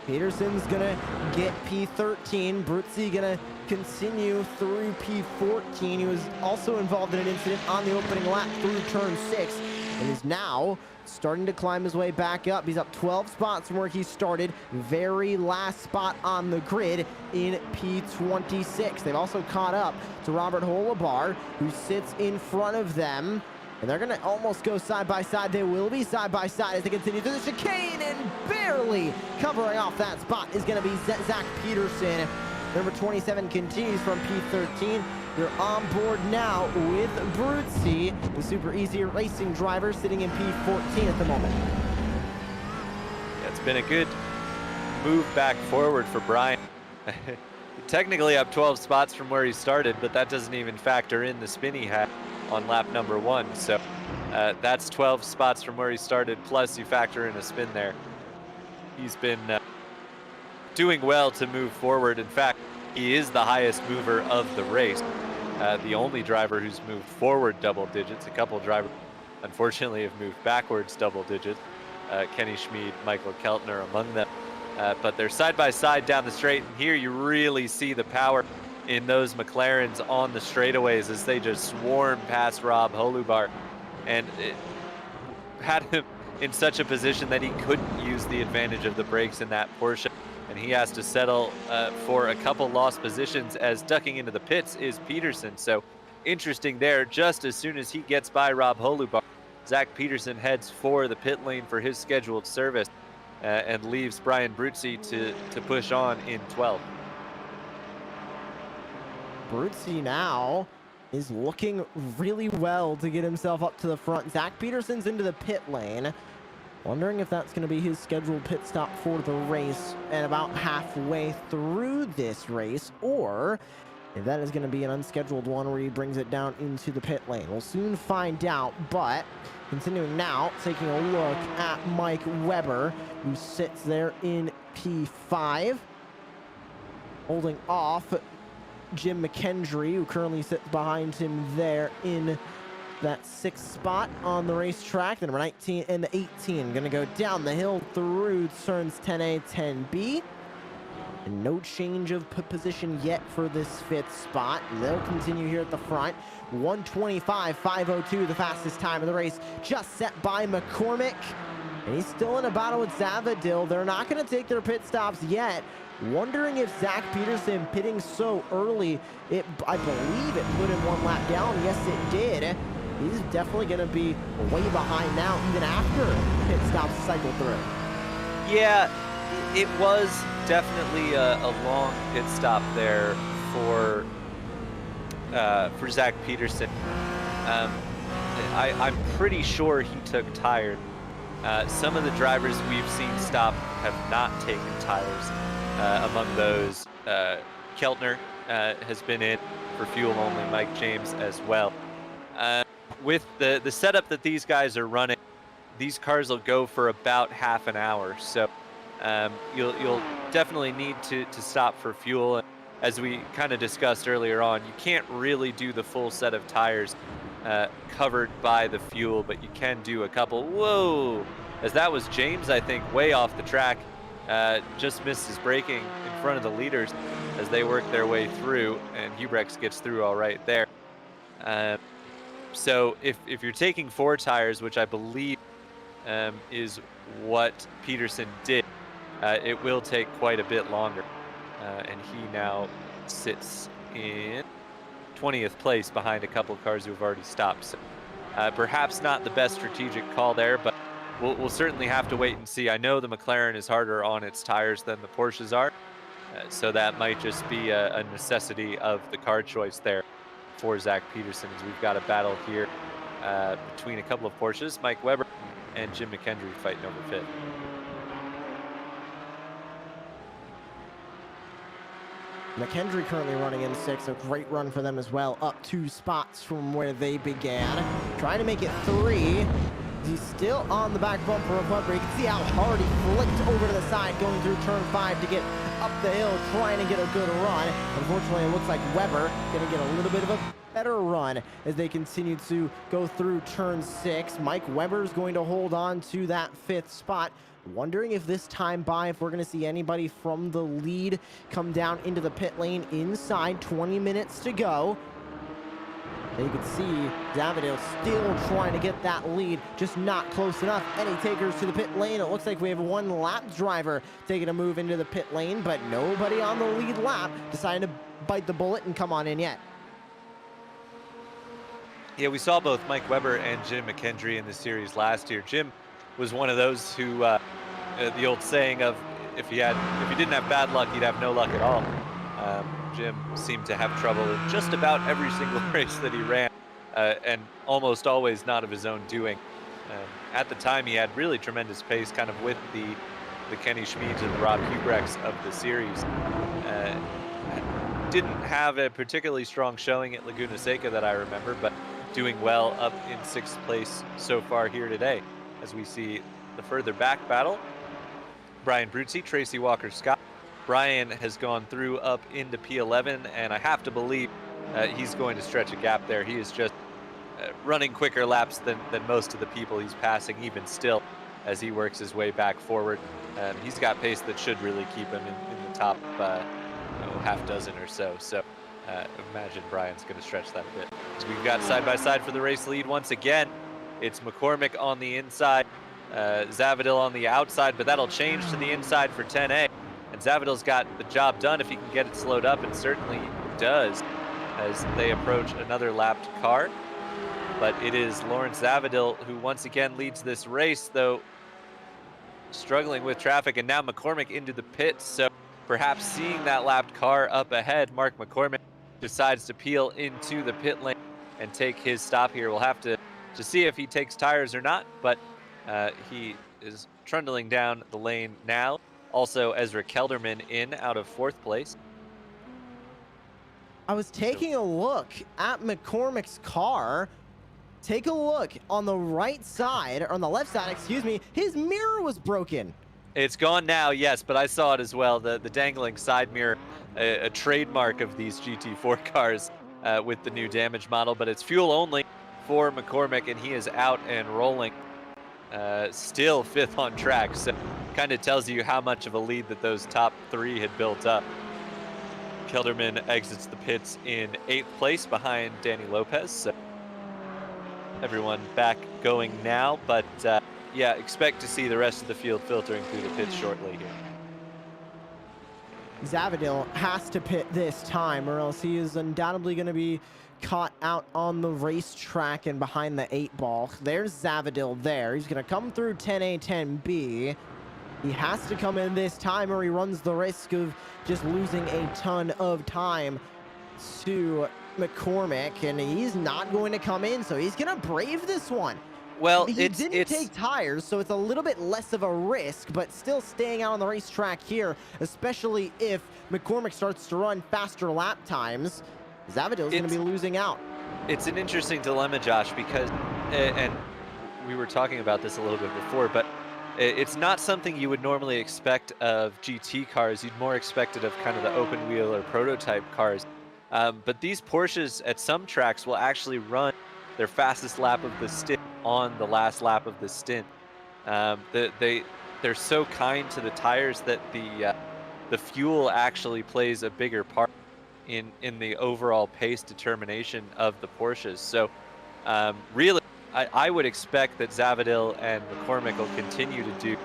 Speaker 5: Peterson's gonna get P13. Brucey gonna continue through P14. He was also involved in an incident on the opening lap through turn 6 and is now starting to climb his way back up. He's up 12 spots from where he started. Very last spot on the grid in P26. They've also caught up to Robert Holubar, who sits in front of them. And they're going to almost go side by side. They will be side by side as they continue through the chicane, and barely covering off that spot is going to be Zach Peterson. Number 27 continues from P13. You're on board now with Bruzzi, the Super Easy Racing driver, sitting in P14 at the moment.
Speaker 4: Yeah, it's been a good move back forward for Brian. Technically up 12 spots from where he started, but that doesn't even factor in the spin he had on lap number 1. So that's 12 spots from where he started, plus you factor in a spin there. He's been doing well to move forward. In fact, he is the highest mover of the race. The only driver who's moved forward double digits. A couple drivers, unfortunately, have moved backwards double digits. Kenny Schmid, Michael Keltner among them. But they're side by side down the straight, and here you really see the power in those McLarens on the straightaways as they just swarm past Rob Holubar, and it had him in such a position that he couldn't use the advantage of the brakes in that Porsche, and he has to settle for a couple lost positions, as ducking into the pits is Peterson. So interesting there. Just as soon as he gets by Rob Holubar, Zach Peterson heads for the pit lane for his scheduled service and leaves Brian Bruzzi to push on in 12th.
Speaker 5: Bruzzi now is looking really well to get himself up to the front. Zach Peterson's into the pit lane. Wondering if that's going to be his scheduled pit stop for the race and about halfway through this race, or if that is going to be an unscheduled one where he brings it down into the pit lane. We'll soon find out, but continuing now, taking a look at Mike Weber, who sits there in P5, holding off Jim McKendry, who currently sits behind him there in that 6th spot on the racetrack. The number 19 and the 18 gonna go down the hill through turns 10A, 10B. And no change of position yet for this 5th spot. And they'll continue here at the front. 1:25.502, the fastest time of the race, just set by McCormick. And he's still in a battle with Zavadil. They're not going to take their pit stops yet. Wondering if Zach Peterson pitting so early, I believe it put him 1 lap down. Yes, it did. He's definitely going to be way behind now, even after pit stops cycle through.
Speaker 4: Yeah, it was definitely a long pit stop there for Zach Peterson. I'm pretty sure he took tires. Some of the drivers we've seen stop have not taken tires. Among those, Keltner has been in for fuel only, Mike James as well. With the setup that these guys are running, these cars will go for about half an hour. So you'll definitely need to stop for fuel. And as we kind of discussed earlier on, you can't really do the full set of tires covered by the fuel, but you can do a couple. Whoa! As that was James, I think, way off the track. Just missed his braking in front of the leaders as they work their way through, and Hubrex gets through all right there. So if you're taking 4 tires, which I believe is what Peterson did, it will take quite a bit longer. And he now sits in 20th place behind a couple of cars who have already stopped. So, perhaps not the best strategic call there, but we'll certainly have to wait and see. I know the McLaren is harder on its tires than the Porsches are, so that might just be a necessity of the car choice there for Zach Peterson, as we've got a battle here between a couple of Porsches, Mike Weber and Jim McKendry fighting over 5th.
Speaker 5: McKendry currently running in 6th, a great run for them as well, up 2 spots from where they began. Trying to make it 3. He's still on the back bumper of Weber. You can see how hard he flicked over to the side going through turn 5 to get up the hill, trying to get a good run. Unfortunately, it looks like Weber going to get a little bit of a better run as they continue to go through turn 6. Mike Weber's going to hold on to that 5th spot. Wondering if this time by, if we're going to see anybody from the lead come down into the pit lane inside 20 minutes to go. And you can see Davidale still trying to get that lead, just not close enough. Any takers to the pit lane. It looks like we have 1 lap driver taking a move into the pit lane, but nobody on the lead lap deciding to bite the bullet and come on in yet.
Speaker 4: Yeah, we saw both Mike Weber and Jim McKendry in the series last year. Jim was one of those who, the old saying of if you didn't have bad luck, you'd have no luck at all. Jim seemed to have trouble in just about every single race that he ran, and almost always not of his own doing. At the time, he had really tremendous pace, kind of with the Kenny Schmieds and the Rob Hubrex of the series. Didn't have a particularly strong showing at Laguna Seca that I remember, but doing well up in 6th place so far here today. As we see the further back battle, Brian Bruzzi, Tracy Walker-Scott. Brian has gone through up into P11, and I have to believe he's going to stretch a gap there. He is just running quicker laps than most of the people he's passing, even still, as he works his way back forward. He's got pace that should really keep him in the top half dozen or so. So imagine Brian's going to stretch that a bit. So we've got side-by-side for the race lead once again. It's McCormick on the inside, Zavadil on the outside, but that'll change to the inside for 10A. And Zavadil's got the job done if he can get it slowed up, and certainly does as they approach another lapped car. But it is Lawrence Zavadil who once again leads this race, though struggling with traffic, and now McCormick into the pits. So perhaps seeing that lapped car up ahead, Mark McCormick decides to peel into the pit lane and take his stop here. We'll have to see if he takes tires or not, but he is trundling down the lane now. Also, Ezra Kelderman in out of 4th place.
Speaker 5: I was taking a look at McCormick's car. Take a look on the right side, or on the left side, excuse me. His mirror was broken.
Speaker 4: It's gone now, yes, but I saw it as well. The dangling side mirror, a trademark of these GT4 cars with the new damage model, but it's fuel only for McCormick, and he is out and rolling. Still 5th on track, so kind of tells you how much of a lead that those top 3 had built up. Kelderman exits the pits in 8th place behind Danny Lopez. So everyone back going now, but yeah, expect to see the rest of the field filtering through the pits shortly here.
Speaker 5: Zavadil has to pit this time, or else he is undoubtedly going to be caught out on the racetrack and behind the 8 ball. There's Zavadil there. He's going to come through 10A, 10B. He has to come in this time, or he runs the risk of just losing a ton of time to McCormick, and he's not going to come in, so he's going to brave this one.
Speaker 4: Well,
Speaker 5: he didn't take tires, so it's a little bit less of a risk, but still staying out on the racetrack here, especially if McCormick starts to run faster lap times, Zavadil's going to be losing out.
Speaker 4: It's an interesting dilemma, Josh, because, and we were talking about this a little bit before, but it's not something you would normally expect of GT cars. You'd more expect it of kind of the open wheel or prototype cars. But these Porsches at some tracks will actually run their fastest lap of the stint on the last lap of the stint. They're so kind to the tires that the fuel actually plays a bigger part in the overall pace determination of the Porsches. So really, I would expect that Zavadil and McCormick will continue to do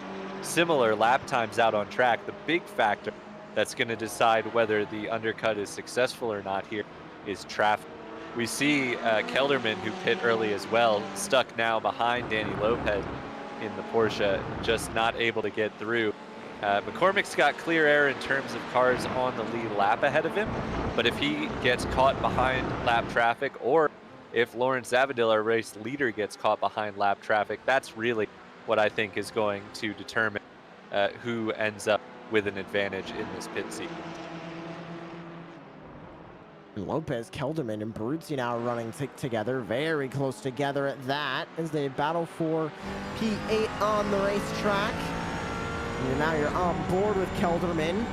Speaker 4: similar lap times out on track. The big factor that's going to decide whether the undercut is successful or not here is traffic. We see Kelderman, who pit early as well, stuck now behind Danny Lopez in the Porsche, just not able to get through. McCormick's got clear air in terms of cars on the lead lap ahead of him, but if he gets caught behind lap traffic, or if Lawrence Zavadil, our race leader, gets caught behind lap traffic, that's really what I think is going to determine who ends up with an advantage in this pit sequence.
Speaker 5: Lopez, Kelderman, and Bruzzi now running together, very close together at that, as they battle for P8 on the racetrack. And now you're on board with Kelderman.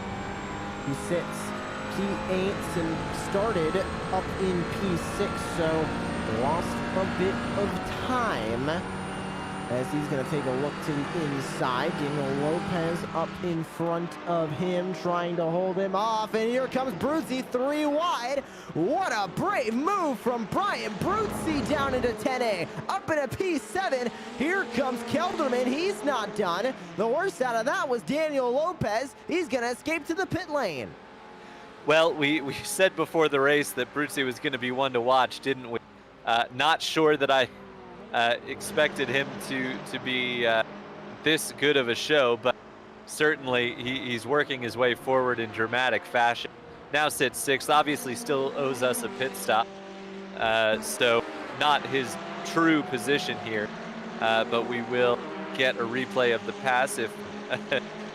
Speaker 5: He sits P8 and started up in P6, so lost a bit of time as he's going to take a look to the inside. Daniel Lopez up in front of him, trying to hold him off, and here comes Bruzzi 3 wide. What a brave move from Brian Bruzzi down into 10A, up into P7. Here comes Kelderman. He's not done. The worst out of that was Daniel Lopez. He's going to escape to the pit lane.
Speaker 4: Well, we said before the race that Bruzzi was going to be one to watch, didn't we? Not sure that I expected him to be this good of a show, but certainly he's working his way forward in dramatic fashion. Now sits 6th, obviously still owes us a pit stop, so not his true position here, but we will get a replay of the pass if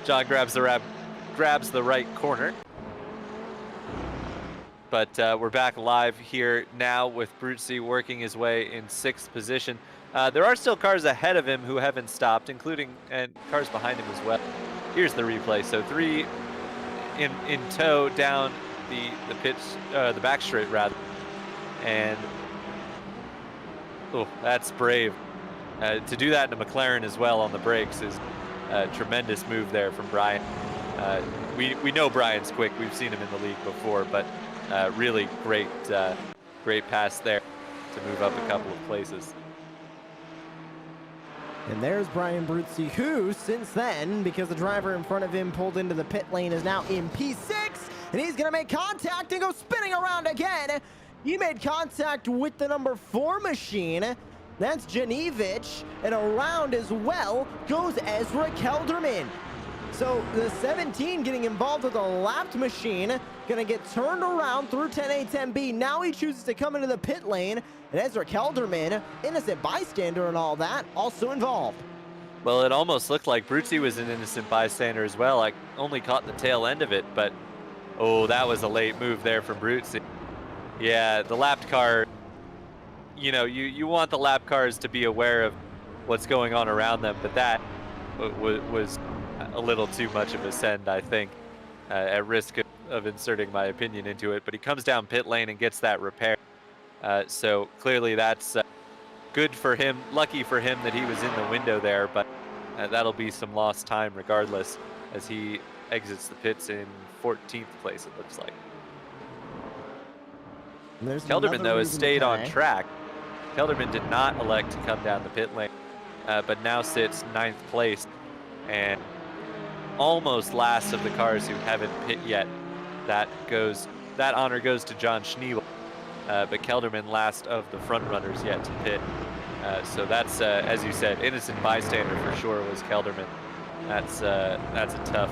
Speaker 4: John grabs the right corner. But we're back live here now with Bruzzi working his way in 6th position. There are still cars ahead of him who haven't stopped, including and cars behind him as well. Here's the replay. So 3 in tow down the pitch, the back straight rather, and oh, that's brave. To do that in a McLaren as well on the brakes is a tremendous move there from Brian. We know Brian's quick. We've seen him in the league before, but really great pass there to move up a couple of places.
Speaker 5: And there's Brian Bruzzi, who since then, because the driver in front of him pulled into the pit lane, is now in P6, and he's gonna make contact and go spinning around again. He made contact with the number 4 machine. That's Janevich, and around as well goes Ezra Kelderman. So the 17 getting involved with a lapped machine, gonna get turned around through 10A, 10B. Now he chooses to come into the pit lane, and Ezra Kelderman, innocent bystander and all that, also involved.
Speaker 4: Well, it almost looked like Bruzzi was an innocent bystander as well. I only caught the tail end of it, but oh, that was a late move there from Bruzzi. Yeah, the lapped car, you know, you want the lap cars to be aware of what's going on around them, but that was a little too much of a send, I think, at risk of inserting my opinion into it. But he comes down pit lane and gets that repair. So clearly that's good for him, lucky for him that he was in the window there, but that'll be some lost time regardless as he exits the pits in 14th place, it looks like. Kelderman, though, has stayed on track. Kelderman did not elect to come down the pit lane, but now sits 9th place and almost last of the cars who haven't pit yet. That honor goes to John Schneebel, but Kelderman last of the front runners yet to pit. So that's, as you said, innocent bystander for sure was Kelderman. That's a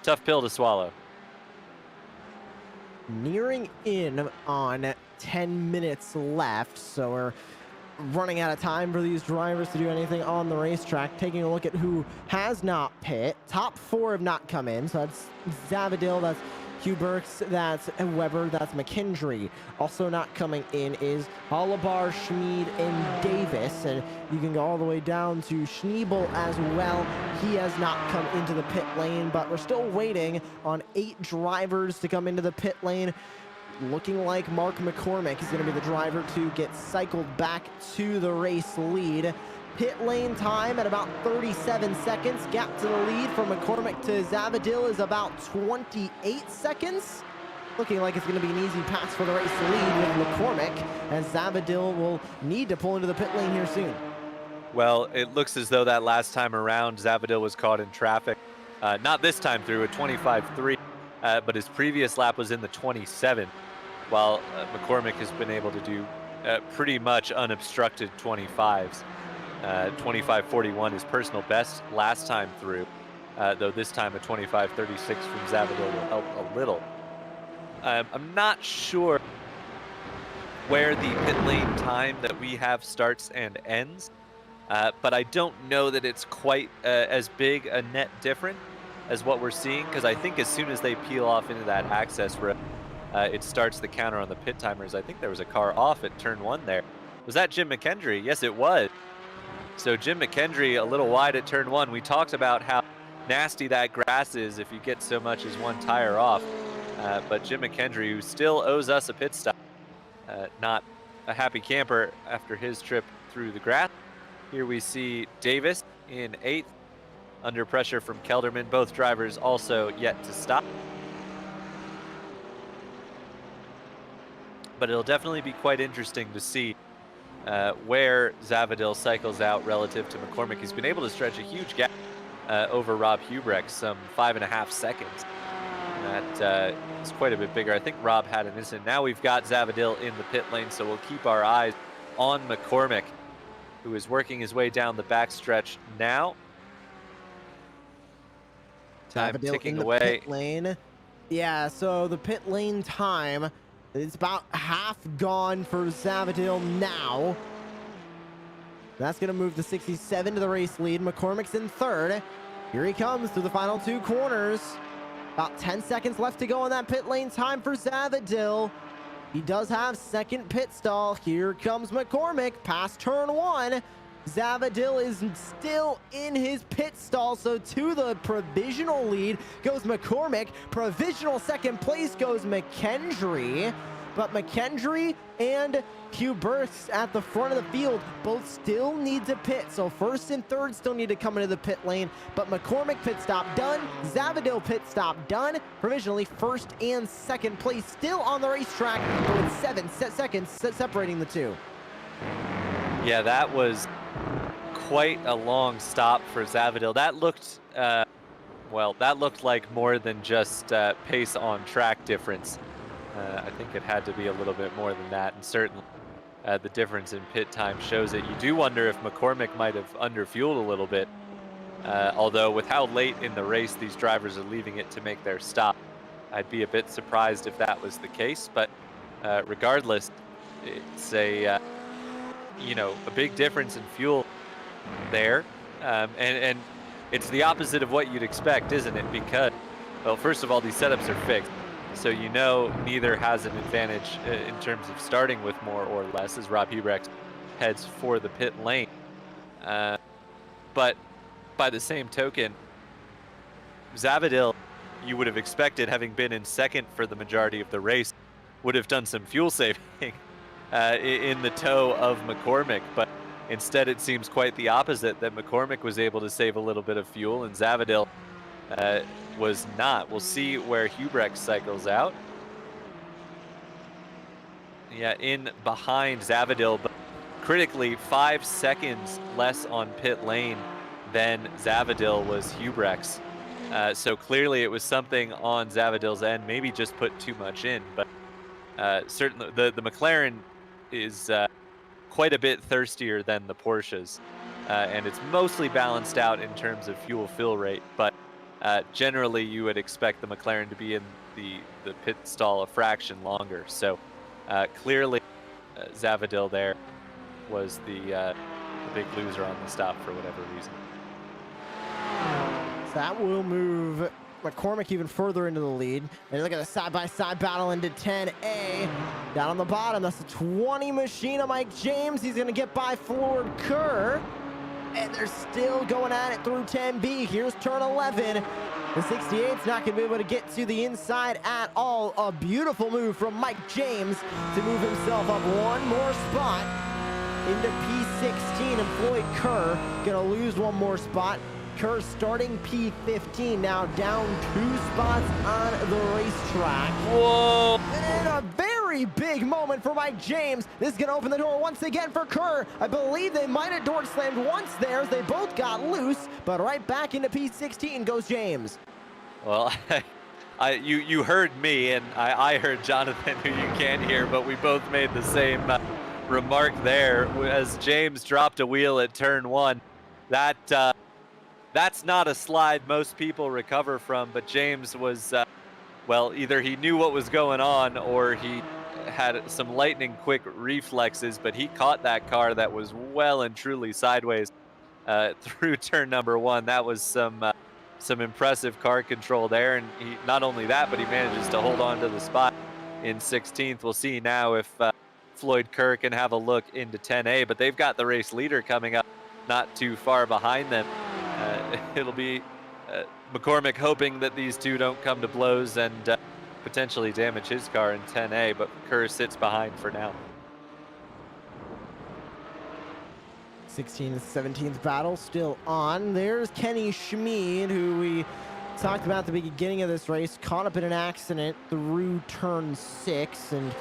Speaker 4: tough pill to swallow.
Speaker 5: Nearing in on 10 minutes left, so we're running out of time for these drivers to do anything on the racetrack. Taking a look at who has not pit. Top 4 have not come in, so that's Zavadil, that's Hugh Burks, that's Weber, that's McKendry. Also not coming in is Olibar, Schmid, and Davis. And you can go all the way down to Schneebel as well. He has not come into the pit lane, but we're still waiting on 8 drivers to come into the pit lane. Looking like Mark McCormick is going to be the driver to get cycled back to the race lead. Pit lane time at about 37 seconds. Gap to the lead from McCormick to Zavadil is about 28 seconds. Looking like it's going to be an easy pass for the race lead with McCormick, as Zavadil will need to pull into the pit lane here soon.
Speaker 4: Well, it looks as though that last time around, Zavadil was caught in traffic. Not this time through, a 25.3, but his previous lap was in the 27, while McCormick has been able to do pretty much unobstructed 25s. 25.41 his personal best last time through, though this time a 25.36 from Zavadil will help a little. I'm not sure where the pit lane time that we have starts and ends, but I don't know that it's quite as big a net difference as what we're seeing, because I think as soon as they peel off into that access road, it starts the counter on the pit timers. I think there was a car off at turn 1 there. Was that Jim McKendry? Yes, it was. So Jim McKendry a little wide at turn 1. We talked about how nasty that grass is if you get so much as one tire off. But Jim McKendry, who still owes us a pit stop, not a happy camper after his trip through the grass. Here we see Davis in 8th, under pressure from Kelderman. Both drivers also yet to stop. But it'll definitely be quite interesting to see where Zavadil cycles out relative to McCormick. He's been able to stretch a huge gap over Rob Hubrecht, some 5.5 seconds. That is quite a bit bigger. I think Rob had an incident. Now we've got Zavadil in the pit lane, so we'll keep our eyes on McCormick, who is working his way down the backstretch now. Time
Speaker 5: Zavadil
Speaker 4: ticking
Speaker 5: in the
Speaker 4: away.
Speaker 5: pit lane. Yeah, so the pit lane time, it's about half gone for Zavadil now. That's going to move the 67 to the race lead. McCormick's in 3rd. Here he comes through the final 2 corners. About 10 seconds left to go on that pit lane time for Zavadil. He does have 2nd pit stall. Here comes McCormick past turn 1. Zavadil is still in his pit stall, so to the provisional lead goes McCormick. Provisional 2nd place goes McKendry. But McKendry and Hugh Burks at the front of the field both still need to pit. So 1st and 3rd still need to come into the pit lane. But McCormick pit stop done. Zavadil pit stop done. Provisionally 1st and 2nd place still on the racetrack, but with 7 seconds separating the 2.
Speaker 4: Yeah, that was quite a long stop for Zavadil. That looked, well, that looked like more than just pace on track difference. I think it had to be a little bit more than that, and certainly the difference in pit time shows it. You do wonder if McCormick might have underfueled a little bit, although with how late in the race these drivers are leaving it to make their stop, I'd be a bit surprised if that was the case. But regardless, it's a you know, a big difference in fuel there, and it's the opposite of what you'd expect, isn't it? Because, well, first of all, these setups are fixed. So you know neither has an advantage in terms of starting with more or less as Rob Hubrecht heads for the pit lane. But by the same token, Zavadil, you would have expected, having been in 2nd for the majority of the race, would have done some fuel saving in the toe of McCormick, but instead it seems quite the opposite, that McCormick was able to save a little bit of fuel and Zavadil was not. We'll see where Hubrex cycles out. Yeah, in behind Zavadil, but critically 5 seconds less on pit lane than Zavadil was Hubrex. So clearly it was something on Zavadil's end, maybe just put too much in, but certainly the McLaren is quite a bit thirstier than the Porsches, and it's mostly balanced out in terms of fuel fill rate, but generally you would expect the McLaren to be in the pit stall a fraction longer. So clearly Zavadil there was the big loser on the stop for whatever reason.
Speaker 5: So that will move McCormick even further into the lead. And look at the side-by-side battle into 10A. Down on the bottom, that's a 20 machine of Mike James. He's going to get by Floyd Kerr. And they're still going at it through 10B. Here's turn 11. The 68's not going to be able to get to the inside at all. A beautiful move from Mike James to move himself up one more spot into P16. And Floyd Kerr going to lose one more spot. Kerr starting P15, now down 2 spots on the racetrack.
Speaker 4: Whoa!
Speaker 5: And a very big moment for Mike James. This is going to open the door once again for Kerr. I believe they might have door slammed once there as they both got loose, but right back into P16 goes James.
Speaker 4: Well, you heard me, and I heard Jonathan, who you can't hear, but we both made the same remark there as James dropped a wheel at turn 1. That's not a slide most people recover from, but James was, well, either he knew what was going on or he had some lightning quick reflexes, but he caught that car that was well and truly sideways through turn number 1. That was some impressive car control there, and he, not only that, but he manages to hold on to the spot in 16th. We'll see now if Floyd Kerr can have a look into 10A, but they've got the race leader coming up not too far behind them. It'll be McCormick hoping that these two don't come to blows and potentially damage his car in 10A, but Kerr sits behind for now.
Speaker 5: 16th and 17th battle still on. There's Kenny Schmid, who we talked about at the beginning of this race, caught up in an accident through turn 6 and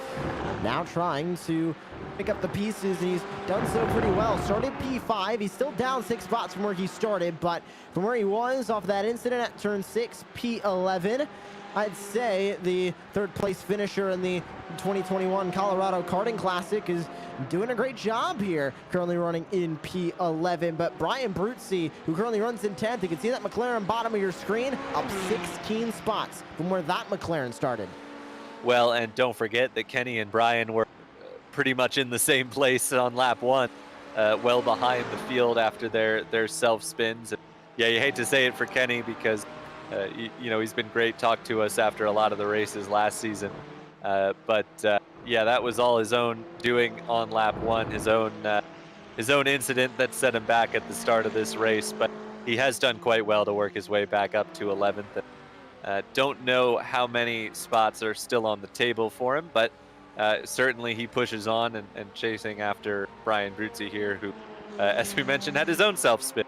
Speaker 5: now trying to pick up the pieces, and he's done so pretty well. Started P5, he's still down 6 spots from where he started, but from where he was off that incident at turn 6, P11, I'd say the 3rd place finisher in the 2021 Colorado Karting Classic is doing a great job here, currently running in P11. But Brian Bruzzi, who currently runs in 10th, you can see that McLaren bottom of your screen, up 16 spots from where that McLaren started.
Speaker 4: Well, and don't forget that Kenny and Brian were pretty much in the same place on lap 1, well behind the field after their self spins. Yeah, you hate to say it for Kenny because you know, he's been great, talked to us after a lot of the races last season. But yeah, that was all his own doing on lap 1, his own incident that set him back at the start of this race. But he has done quite well to work his way back up to 11th. Don't know how many spots are still on the table for him, but certainly he pushes on and chasing after Brian Bruzzi here, who, as we mentioned, had his own self-spin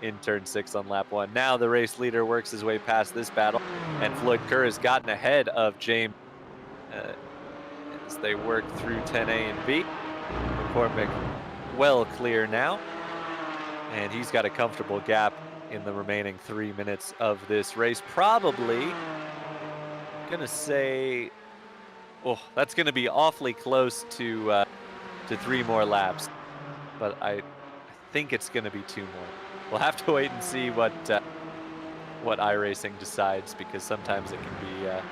Speaker 4: in turn 6 on lap 1. Now the race leader works his way past this battle, and Floyd Kerr has gotten ahead of James as they work through 10A and B. McCormick well clear now, and he's got a comfortable gap in the remaining 3 minutes of this race. Probably gonna say, oh, that's gonna be awfully close to 3 more laps, but I think it's gonna be 2 more. We'll have to wait and see what iRacing decides, because sometimes it can be a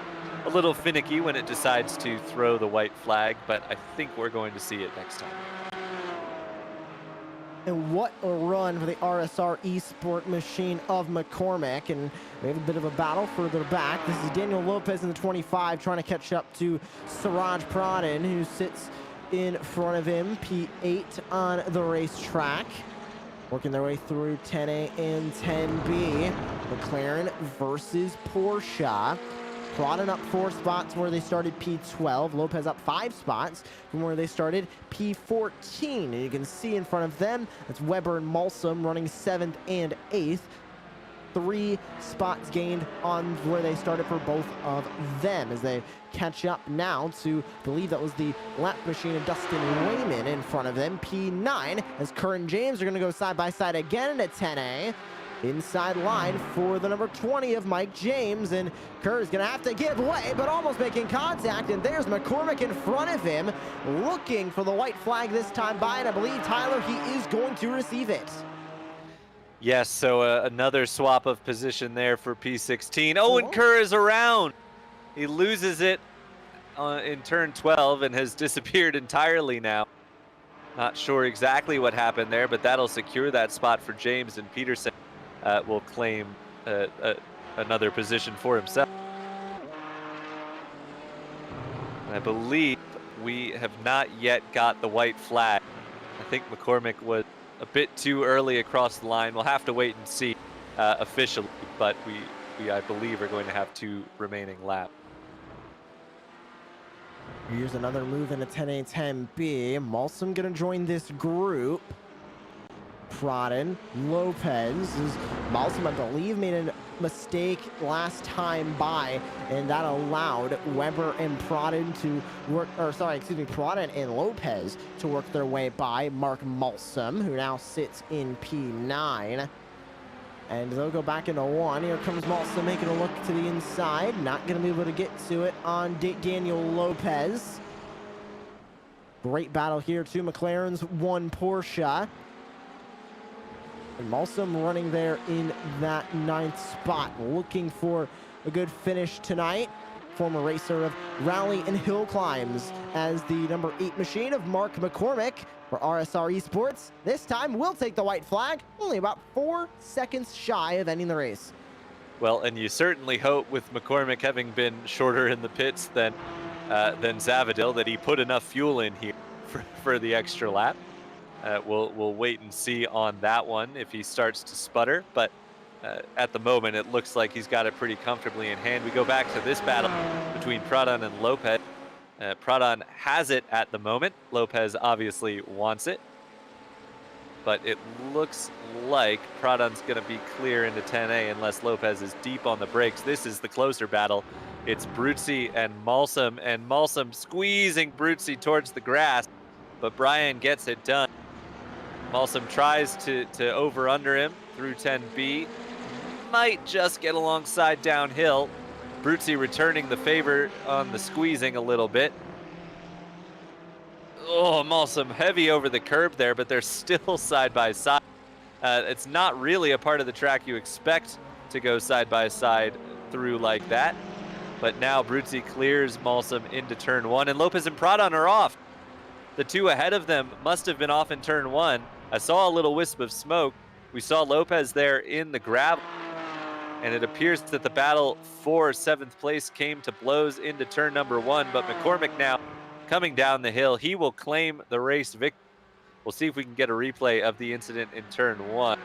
Speaker 4: little finicky when it decides to throw the white flag, but I think we're going to see it next time.
Speaker 5: And what a run for the RSR Esport machine of McCormick. And we have a bit of a battle further back. This is Daniel Lopez in the 25 trying to catch up to Siraj Pradhan, who sits in front of him, P8 on the racetrack. Working their way through 10A and 10B. McLaren versus Porsche. Prodin up 4 spots where they started P12. Lopez up 5 spots from where they started P14. And you can see in front of them, that's Weber and Malsum running 7th and 8th. 3 spots gained on where they started for both of them as they catch up now to, I believe that was the lap machine of Dustin Wayman in front of them. P9 as Kerr and James are going to go side by side again at 10A. Inside line for the number 20 of Mike James, and Kerr is going to have to give way, but almost making contact, and there's McCormick in front of him, looking for the white flag this time by, and I believe, Tyler, he is going to receive it.
Speaker 4: Yes, so another swap of position there for P16. Oh, and Kerr is around. He loses it in turn 12 and has disappeared entirely now. Not sure exactly what happened there, but that'll secure that spot for James, and Peterson will claim another position for himself. I believe we have not yet got the white flag. I think McCormick was a bit too early across the line. We'll have to wait and see officially, but we I believe are going to have 2 remaining laps.
Speaker 5: Here's another move in a 10A, 10B. Malsum gonna join this group. Prodin, Lopez. Malsum, I believe, made a mistake last time by, and that allowed Weber and Prodin to work, or sorry, excuse me, Prodin and Lopez to work their way by Mark Malsum, who now sits in P9. And they'll go back into 1. Here comes Malsum making a look to the inside. Not going to be able to get to it on Daniel Lopez. Great battle here, 2 McLarens, 1 Porsche. And Malsum running there in that 9th spot, looking for a good finish tonight. Former racer of rally and hill climbs as the number 8 machine of Mark McCormick for RSR Esports. This time we'll take the white flag, only about 4 seconds shy of ending the race.
Speaker 4: Well, and you certainly hope, with McCormick having been shorter in the pits than Zavadil, that he put enough fuel in here for the extra lap. We'll wait and see on that one if he starts to sputter, but at the moment it looks like he's got it pretty comfortably in hand. We go back to this battle between Prodin and Lopez. Prodin has it at the moment. Lopez obviously wants it, but it looks like Prodin's going to be clear into 10A unless Lopez is deep on the brakes. This is the closer battle. It's Bruzzi and Malsum squeezing Bruzzi towards the grass, but Brian gets it done. Malsum tries to over-under him through 10B. Might just get alongside downhill. Bruzzi returning the favor on the squeezing a little bit. Oh, Malsum heavy over the curb there, but they're still side by side. It's not really a part of the track you expect to go side by side through like that. But now Bruzzi clears Malsum into turn 1, and Lopez and Prodin are off. The 2 ahead of them must have been off in turn 1. I saw a little wisp of smoke. We saw Lopez there in the gravel, and it appears that the battle for 7th place came to blows into turn number 1, but McCormick now coming down the hill. He will claim the race victory. We'll see if we can get a replay of the incident in turn 1.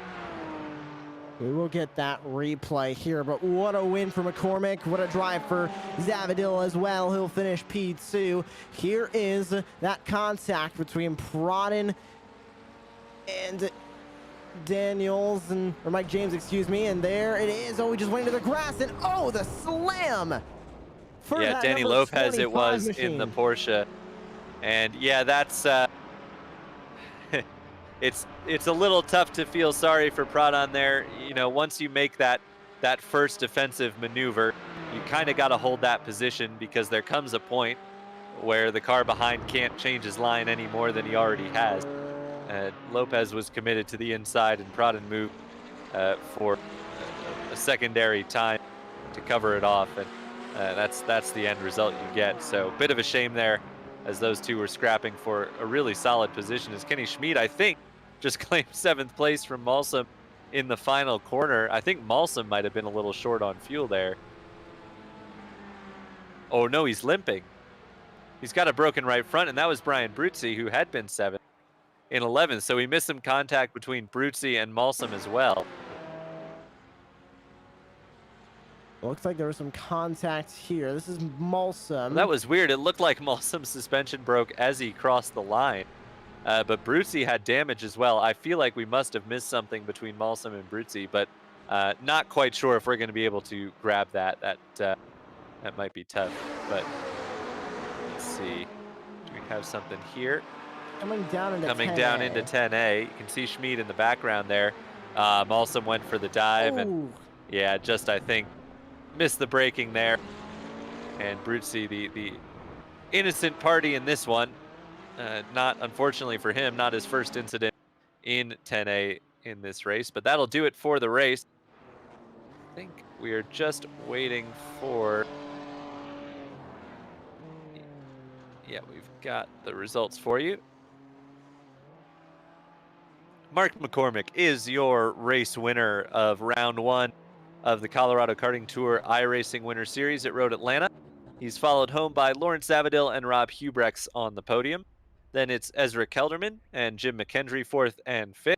Speaker 5: We will get that replay here, but what a win for McCormick. What a drive for Zavadil as well. He'll finish P2. Here is that contact between Prodin and Daniels, or Mike James, excuse me, and there it is. Oh, he just went into the grass, and oh, the slam!
Speaker 4: Yeah, Danny Lopez it was machine in the Porsche. And yeah, that's it's a little tough to feel sorry for Prodin there. You know, once you make that first defensive maneuver, you kind of got to hold that position, because there comes a point where the car behind can't change his line any more than he already has. Lopez was committed to the inside, and Prodin moved for a secondary time to cover it off, and that's the end result you get. So bit of a shame there, as those 2 were scrapping for a really solid position, as Kenny Schmid, I think, just claimed 7th place from Malsum in the final corner. I think Malsum might have been a little short on fuel there. Oh no, he's limping. He's got a broken right front, and that was Brian Bruzzi, who had been 7th in 11th. So we missed some contact between Bruzzi and Malsum as well.
Speaker 5: Looks like there was some contact here. This is Malsum.
Speaker 4: That was weird. It looked like Malsum's suspension broke as he crossed the line. But Brutzi had damage as well. I feel like we must have missed something between Malsum and Brutzi, but not quite sure if we're going to be able to grab that. That might be tough. But let's see. Do we have something here?
Speaker 5: Coming down into
Speaker 4: 10A. You can see Schmid in the background there. Malsum went for the dive, and yeah, just I think missed the braking there. And Brutzi, the innocent party in this one. Not, unfortunately for him, not his first incident in 10A in this race, but that'll do it for the race. I think we are just waiting for... Yeah, we've got the results for you. Mark McCormick is your race winner of round 1 of the Colorado Karting Tour iRacing Winter Series at Road Atlanta. He's followed home by Lawrence Zavadil and Rob Hubrechts on the podium. Then it's Ezra Kelderman and Jim McKendry 4th and 5th.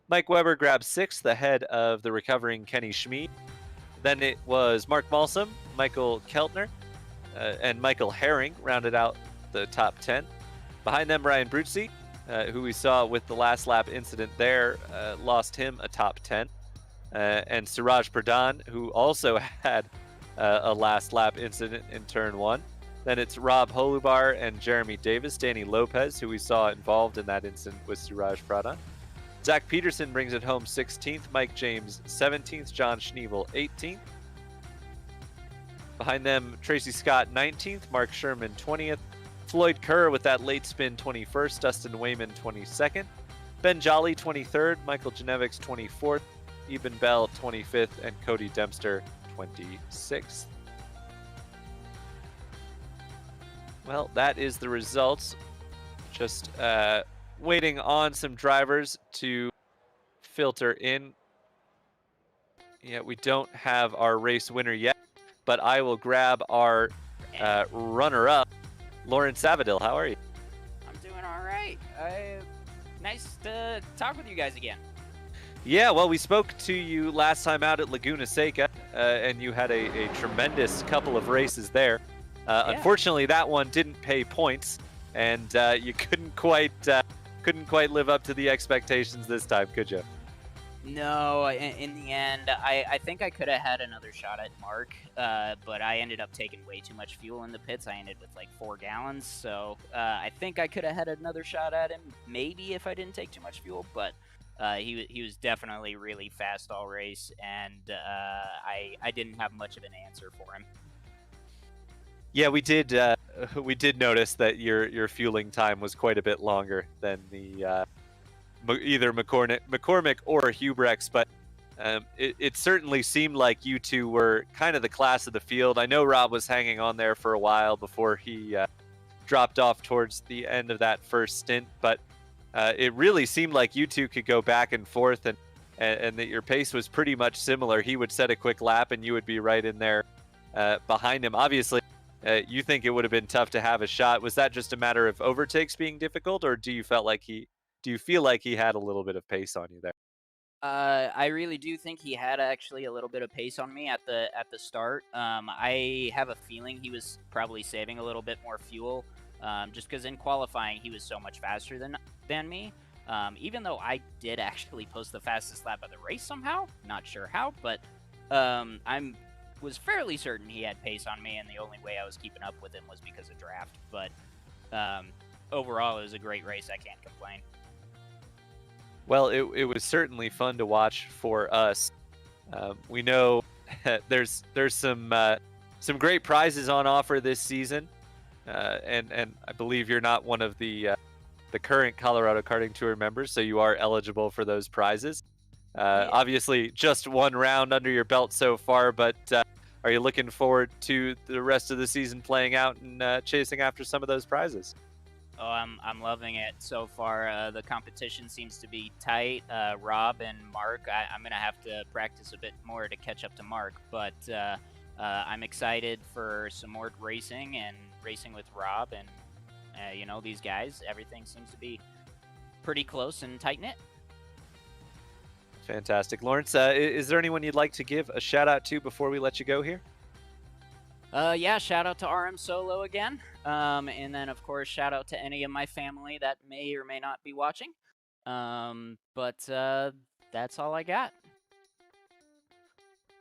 Speaker 4: Mike Weber grabs 6th ahead of the recovering Kenny Schmid. Then it was Mark Malsum, Michael Keltner, and Michael Herring rounded out the top 10. Behind them, Ryan Brutzi, who we saw with the last lap incident there, lost him a top 10. And Suraj Pradhan, who also had a last lap incident in turn 1. Then it's Rob Holubar and Jeremy Davis. Danny Lopez, who we saw involved in that incident with Suraj Pradhan. Zach Peterson brings it home 16th. Mike James 17th. John Schneebel 18th. Behind them, Tracy Scott 19th. Mark Sherman 20th. Floyd Kerr with that late spin 21st. Dustin Wayman 22nd. Ben Jolly 23rd. Michael Genevics 24th. Eben Bell 25th. And Cody Dempster 26th. Well, that is the results. Just waiting on some drivers to filter in. Yeah, we don't have our race winner yet, but I will grab our runner-up, Lauren Savadil. How are you?
Speaker 6: I'm doing all right. Nice to talk with you guys again.
Speaker 4: Yeah, well, we spoke to you last time out at Laguna Seca, and you had a tremendous couple of races there.
Speaker 6: Yeah.
Speaker 4: Unfortunately, that one didn't pay points, and you couldn't quite live up to the expectations this time, could you?
Speaker 6: No, in the end, I think I could have had another shot at Mark, but I ended up taking way too much fuel in the pits. I ended with like 4 gallons, so I think I could have had another shot at him, maybe if I didn't take too much fuel, but he was definitely really fast all race, and I didn't have much of an answer for him.
Speaker 4: Yeah, we did notice that your fueling time was quite a bit longer than the either McCormick or Hubrechts, but it certainly seemed like you two were kind of the class of the field. I know Rob was hanging on there for a while before he dropped off towards the end of that first stint, but it really seemed like you two could go back and forth, and that your pace was pretty much similar. He would set a quick lap, and you would be right in there behind him. Obviously, you think it would have been tough to have a shot. Was that just a matter of overtakes being difficult, or do you feel like he had a little bit of pace on you there?
Speaker 6: I really do think he had actually a little bit of pace on me at the start. I have a feeling he was probably saving a little bit more fuel, just because in qualifying he was so much faster than me. Even though I did actually post the fastest lap of the race somehow, not sure how, but was fairly certain he had pace on me, and the only way I was keeping up with him was because of draft. But overall, it was a great race. I can't complain.
Speaker 4: Well, it was certainly fun to watch for us. We know there's some great prizes on offer this season, and I believe you're not one of the current Colorado Karting Tour members, so you are eligible for those prizes.
Speaker 6: Yeah.
Speaker 4: Obviously, just one round under your belt so far, but are you looking forward to the rest of the season playing out and chasing after some of those prizes?
Speaker 6: Oh, I'm loving it so far. The competition seems to be tight. Rob and Mark, I'm going to have to practice a bit more to catch up to Mark, but I'm excited for some more racing and racing with Rob and, these guys. Everything seems to be pretty close and tight-knit.
Speaker 4: Fantastic. Lawrence, is there anyone you'd like to give a shout out to before we let you go here?
Speaker 6: Yeah, shout out to RM Solo again. And then, of course, shout out to any of my family that may or may not be watching. But that's all I got.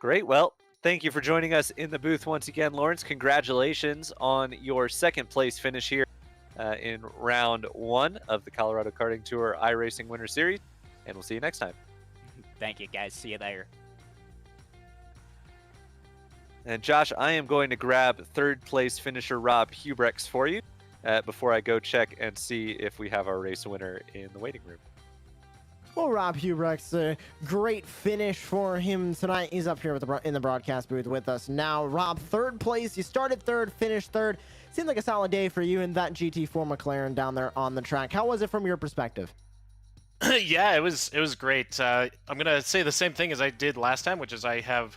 Speaker 4: Great. Well, thank you for joining us in the booth once again, Lawrence. Congratulations on your second place finish here in round 1 of the Colorado Karting Tour iRacing Winter Series. And we'll see you next time.
Speaker 6: Thank you, guys. See you there.
Speaker 4: And Josh, I am going to grab third place finisher Rob Hubrex for you before I go check and see if we have our race winner in the waiting room.
Speaker 5: Well, Rob Hubrex, a great finish for him tonight. He's up here in the broadcast booth with us now. Rob, third place. You started third, finished third. Seemed like a solid day for you and that GT4 McLaren down there on the track. How was it from your perspective?
Speaker 7: Yeah, it was great. I'm gonna say the same thing as I did last time, which is I have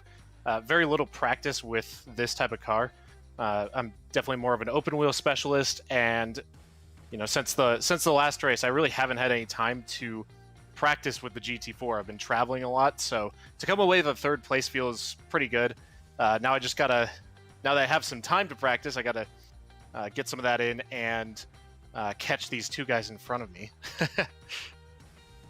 Speaker 7: very little practice with this type of car. I'm definitely more of an open wheel specialist, and since the last race, I really haven't had any time to practice with the GT4. I've been traveling a lot, so to come away with a third place feels pretty good. Now that I have some time to practice, I gotta get some of that in and catch these two guys in front of me.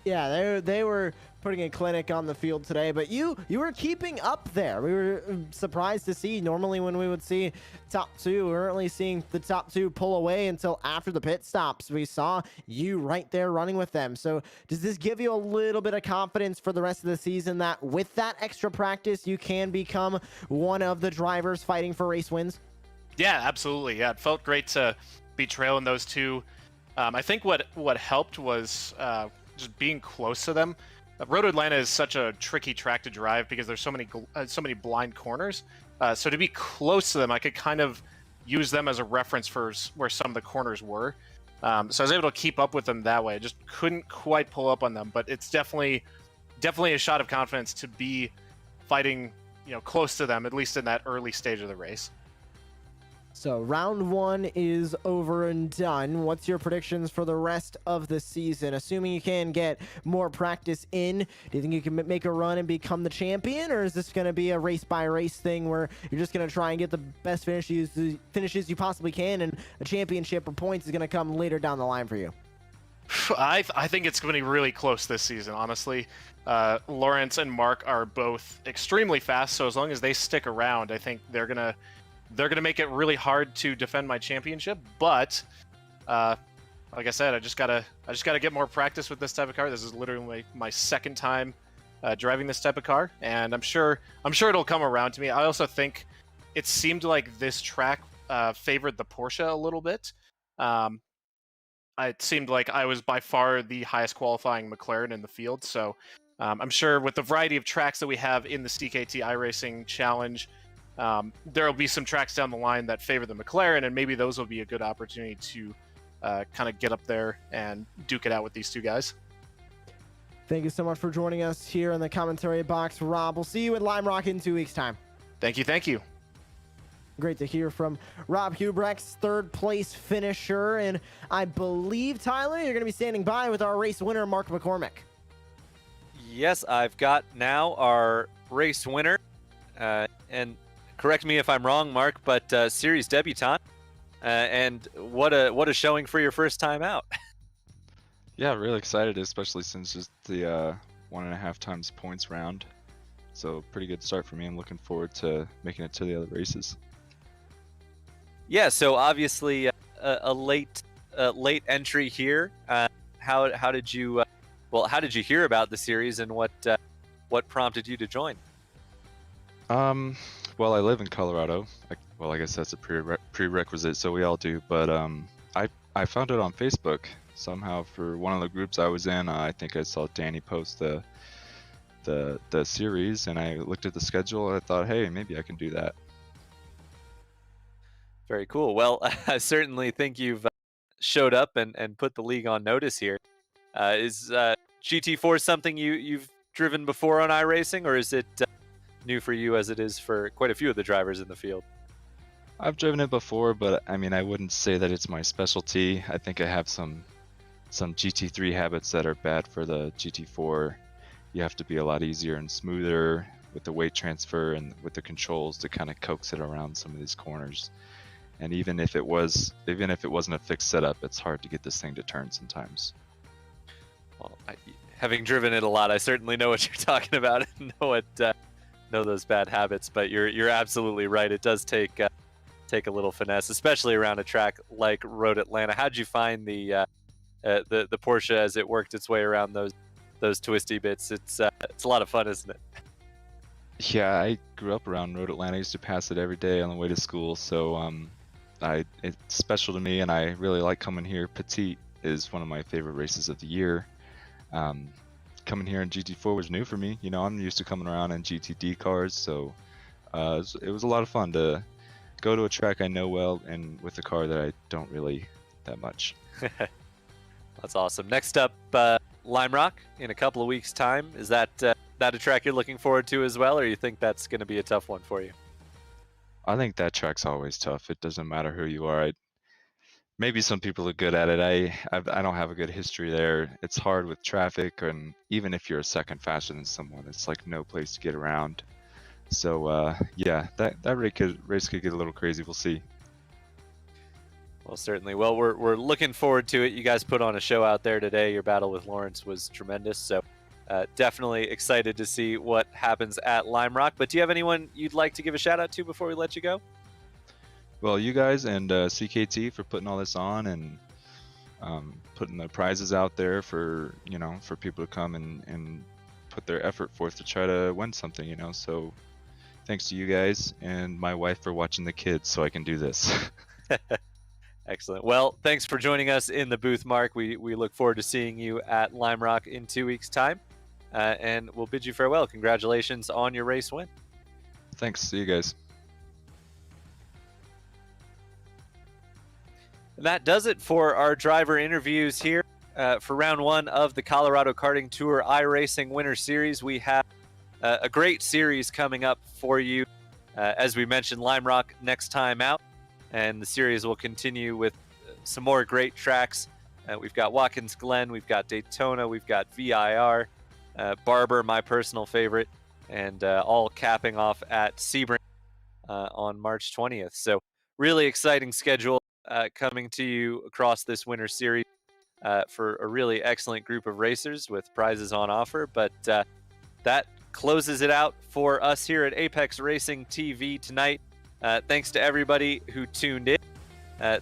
Speaker 5: Yeah, they were putting a clinic on the field today, but you were keeping up there. We were surprised to see. Normally when we would see top 2, we weren't really seeing the top 2 pull away until after the pit stops. We saw you right there running with them. So does this give you a little bit of confidence for the rest of the season that with that extra practice, you can become one of the drivers fighting for race wins?
Speaker 7: Yeah, absolutely. Yeah, it felt great to be trailing those two. I think what helped was just being close to them. Road Atlanta is such a tricky track to drive because there's so many blind corners. So to be close to them, I could kind of use them as a reference for where some of the corners were. So I was able to keep up with them that way. I just couldn't quite pull up on them, but it's definitely a shot of confidence to be fighting, close to them, at least in that early stage of the race.
Speaker 5: So round 1 is over and done. What's your predictions for the rest of the season? Assuming you can get more practice in, do you think you can make a run and become the champion? Or is this going to be a race by race thing where you're just going to try and get the best finishes you possibly can, and a championship or points is going to come later down the line for you?
Speaker 7: I think it's going to be really close this season, honestly. Lawrence and Mark are both extremely fast, so as long as they stick around, I think they're going to make it really hard to defend my championship. But like I said, I just gotta get more practice with this type of car. This is literally my second time driving this type of car, and I'm sure it'll come around to me. I also think it seemed like this track favored the Porsche a little bit. It seemed like I was by far the highest qualifying McLaren in the field, so I'm sure with the variety of tracks that we have in the CKT iRacing Challenge, there will be some tracks down the line that favor the McLaren, and maybe those will be a good opportunity to kind of get up there and duke it out with these two guys.
Speaker 5: Thank you so much for joining us here in the commentary box, Rob. We'll see you at Lime Rock in 2 weeks' time.
Speaker 7: Thank you.
Speaker 5: Great to hear from Rob Hubrex, third place finisher. And I believe, Tyler, you're going to be standing by with our race winner, Mark McCormick.
Speaker 4: Yes, I've got now our race winner. And correct me if I'm wrong, Mark, but series debutant. And what a showing for your first time out.
Speaker 8: Yeah, really excited, especially since it's the 1.5 times points round. So pretty good start for me. I'm looking forward to making it to the other races.
Speaker 4: Yeah, so obviously a late entry here. How did you hear about the series, and what prompted you to join?
Speaker 8: Well, I live in Colorado. I guess that's a prerequisite, so we all do. But I found it on Facebook somehow for one of the groups I was in. I think I saw Danny post the series, and I looked at the schedule and I thought, hey, maybe I can do that.
Speaker 4: Very cool. Well, I certainly think you've showed up and put the league on notice here. Is GT4 something you've driven before on iRacing, or is it new for you as it is for quite a few of the drivers in the field?
Speaker 8: I've driven it before, but I mean, I wouldn't say that it's my specialty. I think I have some GT3 habits that are bad for the GT4, you have to be a lot easier and smoother with the weight transfer and with the controls to kind of coax it around some of these corners. And even if it wasn't a fixed setup, it's hard to get this thing to turn sometimes.
Speaker 4: Well, having driven it a lot, I certainly know what you're talking about and know those bad habits. But you're absolutely right. It does take a little finesse, especially around a track like Road Atlanta. How'd you find the Porsche as it worked its way around those twisty bits? It's a lot of fun, isn't it?
Speaker 8: Yeah, I grew up around Road Atlanta. I used to pass it every day on the way to school, so it's special to me, and I really like coming here. Petite is one of my favorite races of the year. Coming here in GT4 was new for me. You know, I'm used to coming around in GTD cars, so it was a lot of fun to go to a track I know well and with a car that I don't really that much.
Speaker 4: That's awesome. Next up, Lime Rock in a couple of weeks' time. Is that a track you're looking forward to as well, or you think that's going to be a tough one for you?
Speaker 8: I think that track's always tough. It doesn't matter who you are. Maybe some people are good at it. I don't have a good history there. It's hard with traffic, and even if you're a second faster than someone, it's like no place to get around. So yeah, that race could get a little crazy. We'll see.
Speaker 4: Well, certainly. Well, we're looking forward to it. You guys put on a show out there today. Your battle with Lawrence was tremendous. So definitely excited to see what happens at Lime Rock. But do you have anyone you'd like to give a shout out to before we let you go?
Speaker 8: Well, you guys and CKT for putting all this on and putting the prizes out there for people to come and put their effort forth to try to win something. So thanks to you guys and my wife for watching the kids so I can do this.
Speaker 4: Excellent. Well, thanks for joining us in the booth, Mark. We look forward to seeing you at Lime Rock in 2 weeks' time, and we'll bid you farewell. Congratulations on your race win.
Speaker 8: Thanks. See you guys.
Speaker 4: And that does it for our driver interviews here for round one of the Colorado Karting Tour iRacing Winter Series. We have a great series coming up for you. As we mentioned, Lime Rock next time out. And the series will continue with some more great tracks. We've got Watkins Glen, we've got Daytona, we've got VIR, Barber, my personal favorite, and all capping off at Sebring on March 20th. So really exciting schedule coming to you across this winter series for a really excellent group of racers with prizes on offer. But that closes it out for us here at Apex Racing TV tonight. Thanks to everybody who tuned in.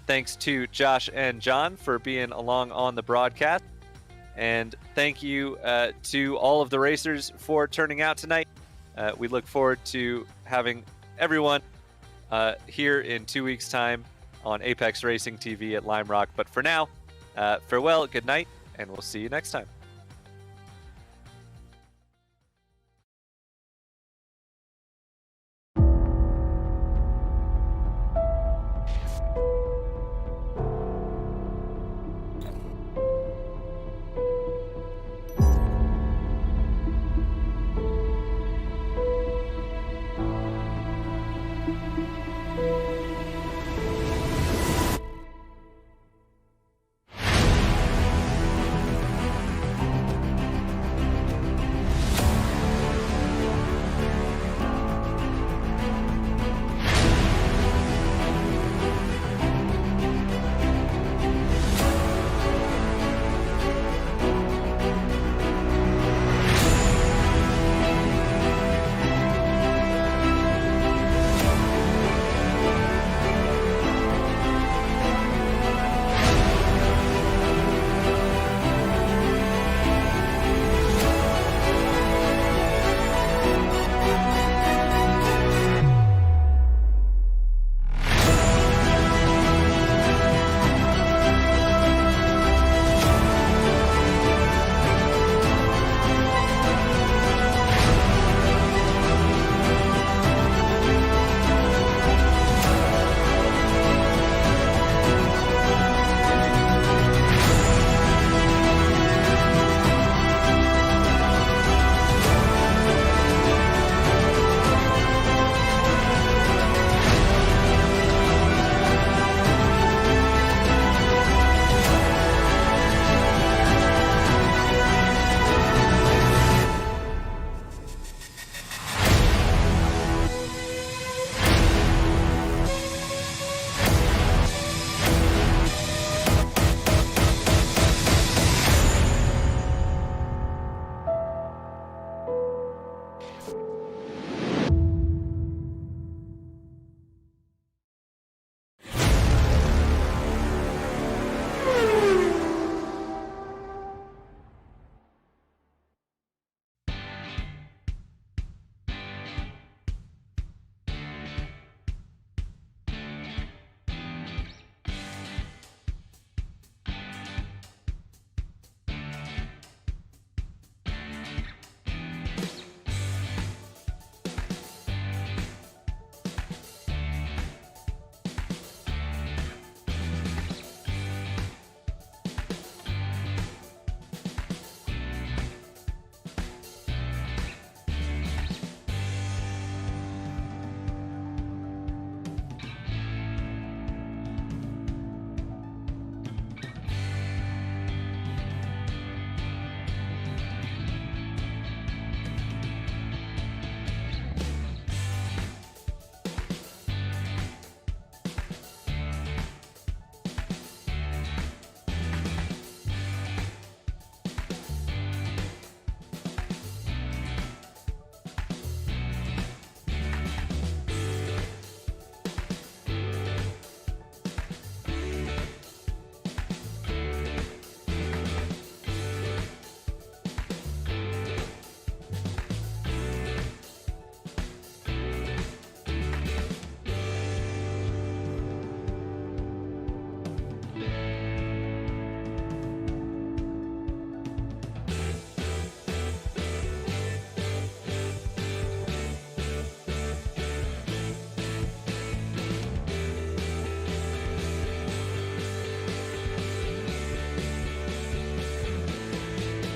Speaker 4: Thanks to Josh and John for being along on the broadcast. And thank you to all of the racers for turning out tonight. We look forward to having everyone here in 2 weeks' time on Apex Racing TV at Lime Rock. But for now, farewell, good night, and we'll see you next time.